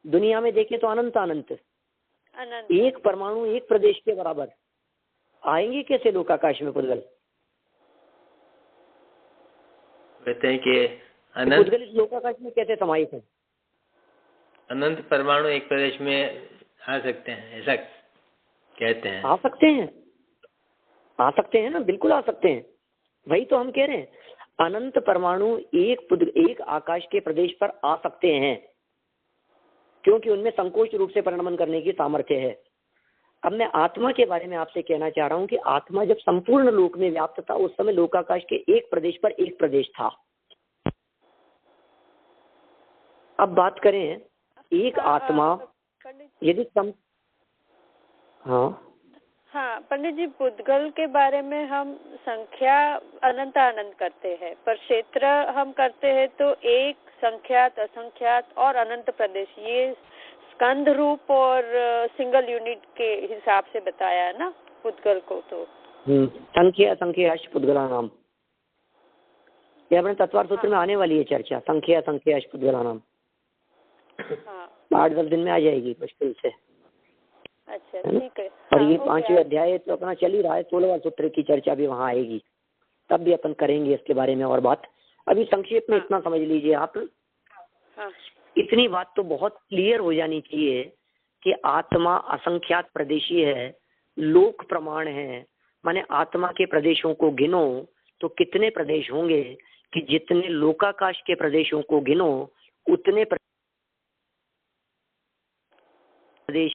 दुनिया में देखें तो अनंत अनंत। एक परमाणु एक प्रदेश के बराबर। आएंगे कैसे लोकाकाश में पुद्गल? कहते हैं कि अनंत पुद्गल इस लोकाकाश में कैसे समाहित है? अनंत परमाणु एक प्रदेश में आ सकते हैं, ऐसा कहते हैं। आ सकते हैं, आ सकते हैं ना, बिल्कुल आ सकते हैं। वही तो हम कह रहे हैं, अनंत परमाणु एक आकाश के प्रदेश पर आ सकते हैं, क्योंकि उनमें संकोच रूप से परिणमन करने की सामर्थ्य है। अब मैं आत्मा के बारे में आपसे कहना चाह रहा हूं कि आत्मा जब संपूर्ण लोक में व्याप्त था, उस समय लोकाकाश के एक प्रदेश पर एक प्रदेश था। अब बात करें एक आत्मा यदि हाँ पंडित जी, पुद्गल के बारे में हम संख्या अनंत अनंत करते हैं, पर क्षेत्र हम करते हैं तो एक, संख्यात, असंख्यात और अनंत प्रदेश, ये स्कंध रूप और सिंगल यूनिट के हिसाब से बताया है ना पुद्गल को। तो संख्या संख्या पुद्गला नाम, ये अपने तत्वार सूत्र में आने वाली है चर्चा। संख्या संख्या पुद्गला नाम 8-10 दिन में आ जाएगी मुश्किल से। अच्छा, ठीक है। और ये 5वें अध्याय तो अपना चल ही रहा है, 16वां सूत्र की चर्चा भी वहाँ आएगी, तब भी अपन करेंगे इसके बारे में और बात। अभी संक्षेप में इतना समझ लीजिए आप। इतनी बात तो बहुत क्लियर हो जानी चाहिए कि आत्मा असंख्यात प्रदेशी है, लोक प्रमाण है। माने आत्मा के प्रदेशों को गिनो तो कितने प्रदेश होंगे कि जितने लोकाकाश के प्रदेशों को गिनो उतने प्रदेश।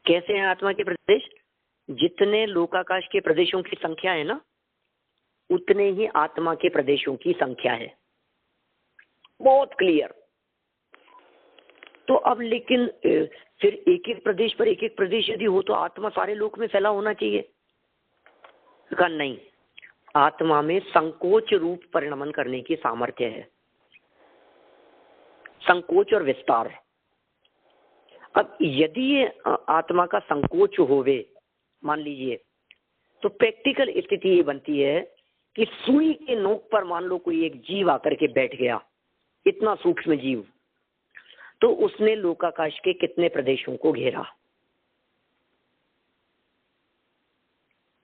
कैसे हैं आत्मा के प्रदेश? जितने लोकाकाश के प्रदेशों की संख्या है ना, उतने ही आत्मा के प्रदेशों की संख्या है। बहुत क्लियर। तो अब लेकिन फिर एक एक प्रदेश पर एक एक प्रदेश यदि हो तो आत्मा सारे लोक में फैला होना चाहिए? कहा नहीं, आत्मा में संकोच रूप परिणमन करने की सामर्थ्य है, संकोच और विस्तार। अब यदि ये आत्मा का संकोच होवे, मान लीजिए, तो प्रैक्टिकल स्थिति ये बनती है कि सुई के नोक पर मान लो कोई एक जीव आकर के बैठ गया, इतना सूक्ष्म जीव, तो उसने लोकाकाश के कितने प्रदेशों को घेरा?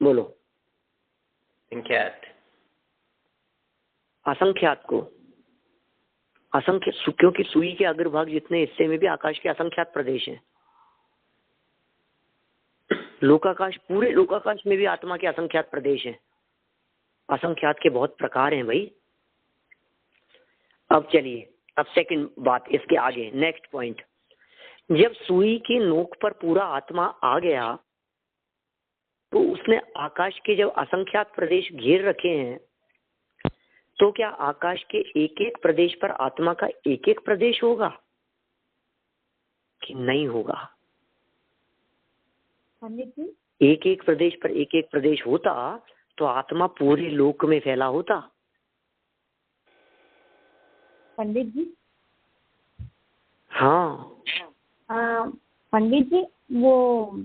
बोलो। संख्यात। असंख्यात को। असंख्य, क्योंकि सुई के अग्रभाग जितने हिस्से में भी आकाश के असंख्यात प्रदेश हैं। लोकाकाश, पूरे लोकाकाश में भी आत्मा के असंख्यात प्रदेश हैं। असंख्यात के बहुत प्रकार हैं भाई। अब चलिए, अब सेकंड बात इसके आगे, नेक्स्ट पॉइंट। जब सुई के नोक पर पूरा आत्मा आ गया तो उसने आकाश के जब असंख्यात प्रदेश घेर रखे हैं, तो क्या आकाश के एक एक प्रदेश पर आत्मा का एक एक प्रदेश होगा कि नहीं होगा? एक एक प्रदेश पर एक एक प्रदेश होता तो आत्मा पूरे लोक में फैला होता। पंडित जी। हाँ पंडित जी, वो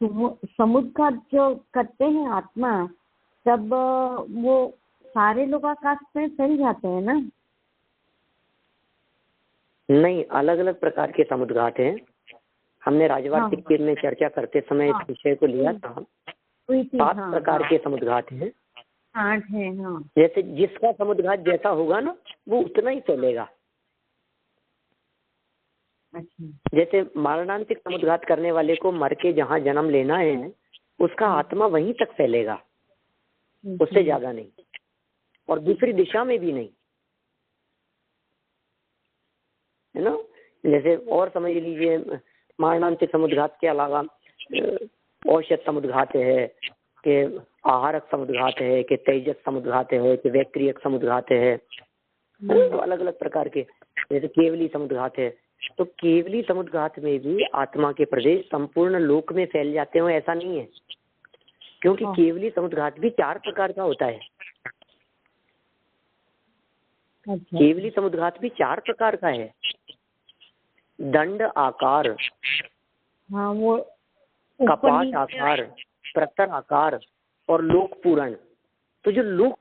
समुद्र का जो करते हैं आत्मा, तब वो सारे लोग आकाश में फैल जाते हैं ना? नहीं, अलग अलग प्रकार के समुद्घात हैं। हमने राजवार्तिक पीर में चर्चा करते समय इस विषय को लिया था। 7 प्रकार के समुद्घात हैं। 8 है। हाँ, जैसे जिसका समुद्घात जैसा होगा ना, वो उतना ही फैलेगा। अच्छा। जैसे मरणांतिक समुद्घात करने वाले को मर के जहाँ जन्म लेना है, उसका आत्मा वहीं तक फैलेगा, उससे ज्यादा नहीं, और दूसरी दिशा में भी नहीं, है ना। जैसे और समझ लीजिए, मरणांतिक समुद्घात के अलावा औषध समुद्घात है, कि आहारक समुद्घात है, कि तेजस समुद्घात है, कि वैक्रियक समुद्घात है, तो अलग अलग प्रकार के। जैसे केवली समुद्घात है, तो केवली समुद्घात में भी आत्मा के प्रदेश संपूर्ण लोक में फैल जाते हो, ऐसा नहीं है, क्योंकि केवली समुद्घात भी 4 प्रकार का होता है। केवली समुद्घात भी 4 प्रकार का है। दंड आकार, हाँ, वो कपाट आकार, प्रतर आकार और लोक पूरण। तो जो लोक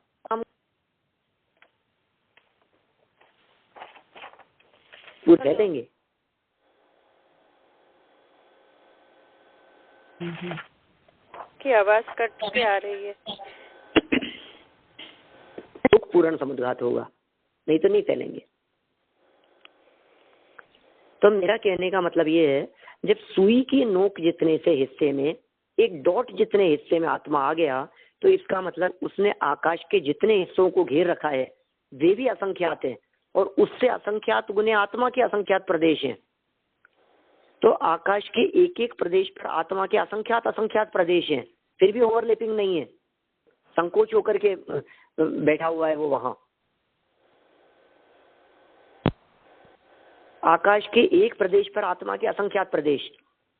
वो कह देंगे की आवाज कट के आ रही है। लोक पूर्ण समुद्घात होगा, नहीं तो नहीं फैलेंगे। तो मेरा कहने का मतलब ये है, जब सुई की नोक जितने से हिस्से में, एक डॉट जितने हिस्से में आत्मा आ गया, तो इसका मतलब उसने आकाश के जितने हिस्सों को घेर रखा है वे भी असंख्यात हैं, और उससे असंख्यात गुने आत्मा के असंख्यात प्रदेश हैं। तो आकाश के एक एक प्रदेश पर आत्मा के असंख्यात असंख्यात प्रदेश हैं, फिर भी ओवरलैपिंग नहीं है, संकोच होकर के बैठा हुआ है वो वहां। आकाश के एक प्रदेश पर आत्मा के असंख्यात प्रदेश,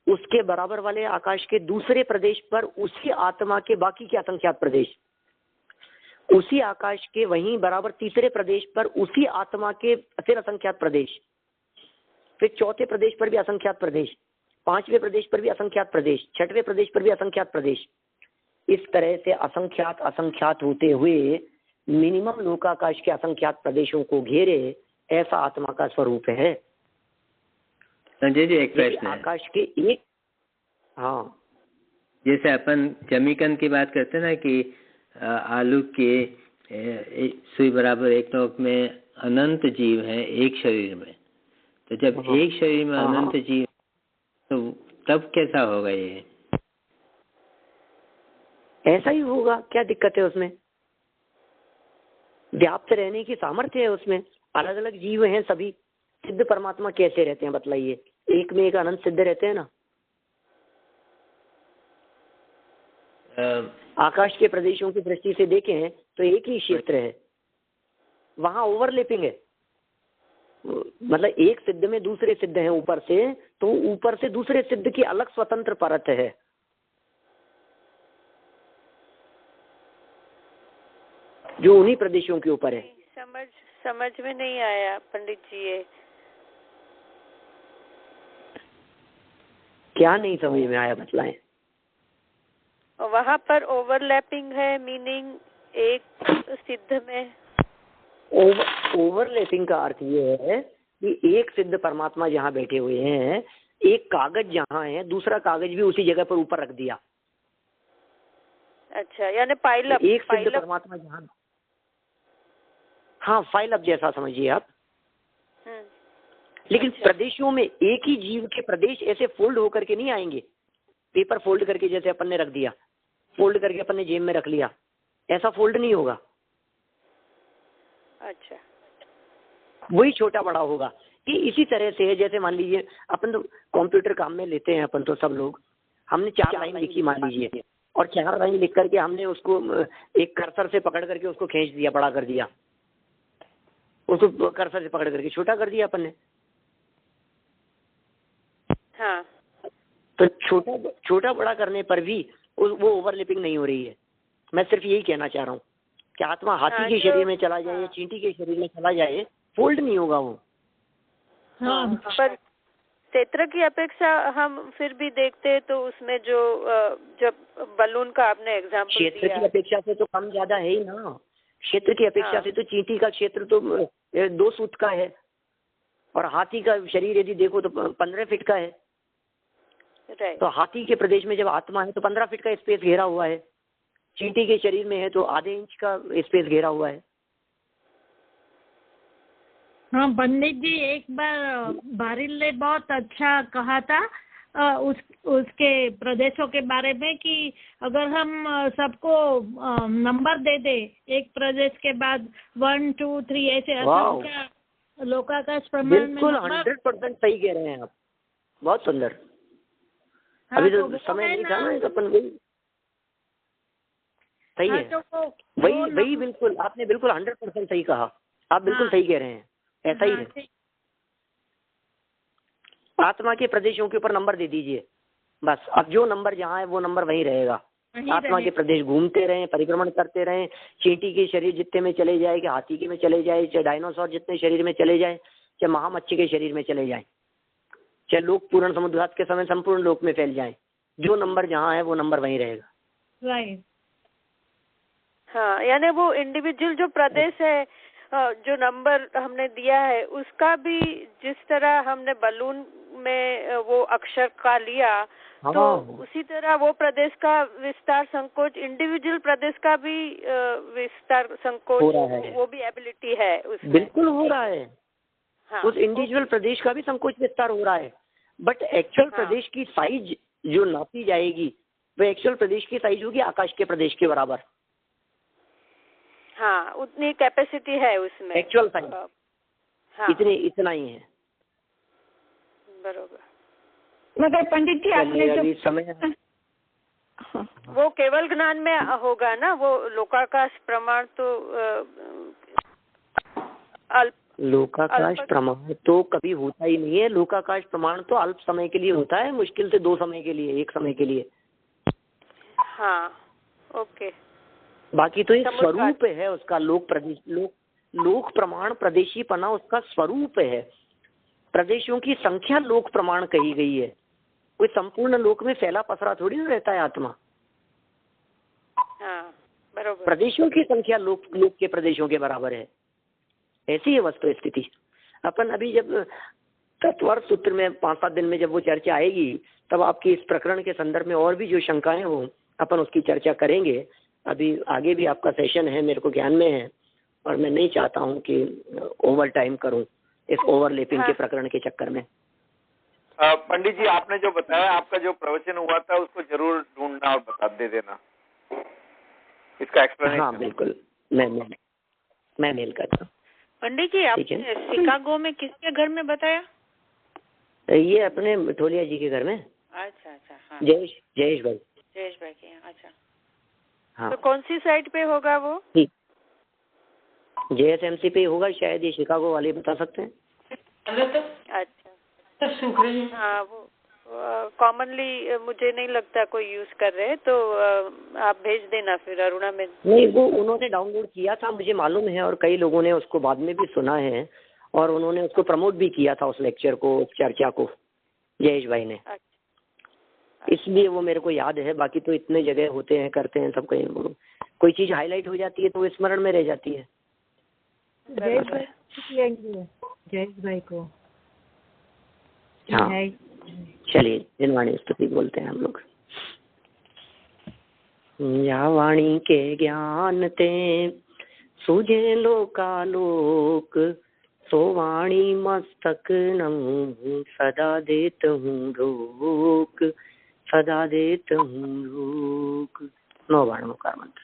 उसके बराबर वाले आकाश के दूसरे प्रदेश पर उसी आत्मा के बाकी के असंख्यात प्रदेश, उसी आकाश के वहीं बराबर तीसरे प्रदेश पर उसी आत्मा के फिर असंख्यात प्रदेश, फिर चौथे प्रदेश पर भी असंख्यात प्रदेश, 5वें प्रदेश पर भी असंख्यात प्रदेश, 6वें प्रदेश पर भी असंख्यात प्रदेश। इस तरह से असंख्यात असंख्यात होते हुए मिनिमम लोकाकाश के असंख्यात प्रदेशों को घेरे, ऐसा आत्मा का स्वरूप है। संजय जी, एक प्रश्न है। आकाश के एक, हाँ, जैसे अपन जमीकंद की बात करते हैं ना, कि आलू के सुई बराबर एक नोक में अनंत जीव है एक शरीर में, तो जब एक शरीर में अनंत जीव, तो तब कैसा होगा ये? ऐसा ही होगा, क्या दिक्कत है उसमें? व्याप्त रहने की सामर्थ्य है उसमें। अलग अलग जीव हैं सभी, सिद्ध परमात्मा कैसे रहते हैं बतलाइए? एक में एक अनंत सिद्ध रहते हैं ना। आकाश के प्रदेशों की दृष्टि से देखें तो एक ही क्षेत्र है, वहां ओवरलैपिंग है, मतलब एक सिद्ध में दूसरे सिद्ध हैं ऊपर से, तो ऊपर से दूसरे सिद्ध की अलग स्वतंत्र परत है, जो उन्हीं प्रदेशों के ऊपर है। समझ में नहीं आया पंडित जी, ये क्या नहीं समझ में आया, बतलाएं। वहाँ पर ओवरलैपिंग है, मीनिंग एक सिद्ध में ओवरलैपिंग का अर्थ ये है कि एक सिद्ध परमात्मा जहाँ बैठे हुए हैं, एक कागज जहाँ है, दूसरा कागज भी उसी जगह पर ऊपर रख दिया। अच्छा, यानी पाइलअप। एक सिद्ध परमात्मा जहाँ, हाँ, फाइल अप जैसा समझिए आप। लेकिन प्रदेशों में एक ही जीव के प्रदेश ऐसे फोल्ड होकर के नहीं आएंगे, पेपर फोल्ड करके जैसे अपन ने रख दिया, फोल्ड करके अपन ने जेब में रख लिया, ऐसा फोल्ड नहीं होगा। अच्छा, वही छोटा बड़ा होगा। कि इसी तरह से है, जैसे मान लीजिए अपन तो कंप्यूटर काम में लेते हैं, अपन तो सब लोग, हमने 4 लाइन लिखी मान लीजिए, और 4 लाइन लिख करके हमने उसको एक कर्सर से पकड़ करके उसको खींच दिया, बड़ा कर दिया, उसको कर्सर से पकड़ करके छोटा कर दिया अपन ने। हाँ, तो छोटा बड़ा करने पर भी वो ओवरलैपिंग नहीं हो रही है। मैं सिर्फ यही कहना चाह रहा हूँ कि आत्मा हाथी के शरीर में चला जाए या चींटी के शरीर में चला जाए, फोल्ड नहीं होगा वो। हाँ, पर क्षेत्र की अपेक्षा हम फिर भी देखते हैं तो उसमें जो जब बलून का आपने एग्जाम्पल दिया, क्षेत्र की अपेक्षा से तो कम ज्यादा है ही ना। क्षेत्र की अपेक्षा से तो चींटी का क्षेत्र तो 2 सूत का है, और हाथी का शरीर यदि देखो तो 15 फीट का है। राइट। तो हाथी के प्रदेश में जब आत्मा है तो 15 फीट का स्पेस घेरा हुआ है। चींटी के शरीर में है तो आधे इंच का स्पेस घेरा हुआ है। हाँ पंडित जी, एक बार बारिल ने बहुत अच्छा कहा था उसके प्रदेशों के बारे में कि अगर हम सबको नंबर दे दे एक प्रदेश के बाद 1 2 3 ऐसे असंख्य लोकाकाश प्रमाण में। बिल्कुल 100% सही कह रहे हैं आप, बहुत सुंदर। अभी तो समय नहीं था ना, अपन वही सही है। तो वही बिल्कुल आपने बिल्कुल 100% सही कहा। आप बिल्कुल सही कह रहे हैं, ऐसा ही है। आत्मा के प्रदेशों के ऊपर नंबर दे दीजिए बस। अब जो नंबर जहाँ है वो नंबर वहीं रहेगा। आत्मा के प्रदेश घूमते रहें, परिक्रमण करते रहें। चींटी के शरीर जितने में चले जाए, कि हाथी के में चले जाए, चाहे डायनासोर जितने शरीर में चले जाए, चाहे महामच्छी के शरीर में चले जाए, चाहे लोक पूर्ण समुद्रात के समय संपूर्ण लोक में फैल जाए, जो नंबर जहाँ है वो नंबर वहीं रहेगा। राइट। हाँ, यानी वो इंडिविजुअल जो प्रदेश है, जो नंबर हमने दिया है, उसका भी जिस तरह हमने बलून में वो अक्षर का लिया, तो उसी तरह वो प्रदेश का विस्तार संकोच, इंडिविजुअल प्रदेश का भी विस्तार संकोच, वो भी एबिलिटी है उसमें। बिल्कुल हो रहा है। हाँ, उस इंडिविजुअल प्रदेश का भी संकोच विस्तार हो रहा है। बट एक्चुअल प्रदेश की साइज जो नापी जाएगी, वो एक्चुअल प्रदेश की साइज होगी आकाश के प्रदेश के बराबर। हाँ, उतनी कैपेसिटी है उसमें, एक्चुअल साइज। हाँ, इतना ही है। बरोबर। मगर पंडित जी आपने जो समय वो केवल ज्ञान में होगा ना, वो लोकाकाश प्रमाण तो लोकाकाश प्रमाण तो कभी होता ही नहीं है। लोकाकाश प्रमाण तो अल्प समय के लिए होता है, मुश्किल से 2 समय के लिए, 1 समय के लिए। हाँ, ओके। बाकी तो एक स्वरूप है उसका। लोक प्रमाण प्रदेशीपना उसका स्वरूप है। प्रदेशों की संख्या लोक प्रमाण कही गई है। कोई संपूर्ण लोक में फैला पसरा थोड़ी ना रहता है आत्मा। हाँ, बरोबर। प्रदेशों की संख्या लोक के प्रदेशों के बराबर है। ऐसी है वस्तु स्थिति। अपन अभी जब तत्वार्थ सूत्र में 5-7 दिन में जब वो चर्चा आएगी, तब आपकी इस प्रकरण के संदर्भ में और भी जो शंकाएं हो, अपन उसकी चर्चा करेंगे। अभी आगे भी आपका सेशन है, मेरे को ज्ञान में है, और मैं नहीं चाहता हूँ कि ओवर टाइम करूँ इस ओवरलैपिंग के प्रकरण के चक्कर में। पंडित जी, आपने जो बताया, आपका जो प्रवचन हुआ था, उसको जरूर ढूंढना और बता देना इसका एक्सप्लेनेशन। हाँ बिल्कुल, मैं मेल करता हूँ। पंडित जी, आपने शिकागो में किसके घर में बताया? ये अपने ठोलिया जी के घर में। अच्छा। हाँ। जयेश भाई के। अच्छा। हाँ। तो कौन सी साइड पे होगा वो? JSMC पे होगा शायद, ये शिकागो वाले बता सकते हैं। अच्छा। हाँ, वो कॉमनली मुझे नहीं लगता कोई यूज कर रहे, तो आप भेज देना फिर अरुणा में। नहीं, वो उन्होंने डाउनलोड किया था, मुझे मालूम है, और कई लोगों ने उसको बाद में भी सुना है, और उन्होंने उसको प्रमोट भी किया था, उस लेक्चर को, उस चर्चा को, जयेश भाई ने। इसलिए वो मेरे को याद है। बाकी तो इतने जगह होते हैं, करते हैं सब, कहीं कोई चीज हाईलाइट हो जाती है तो स्मरण में रह जाती है। जयेश भाई को। हाँ, चलिए जिनवाणी स्तुति बोलते हैं हम लोग। या वाणी के ज्ञान ते सूझे लोकालोक, सो वाणी मस्तक नमु सदा देत हूँ रोक, सदा देत हूँ रोक। 9 बार नमकार मंत्र।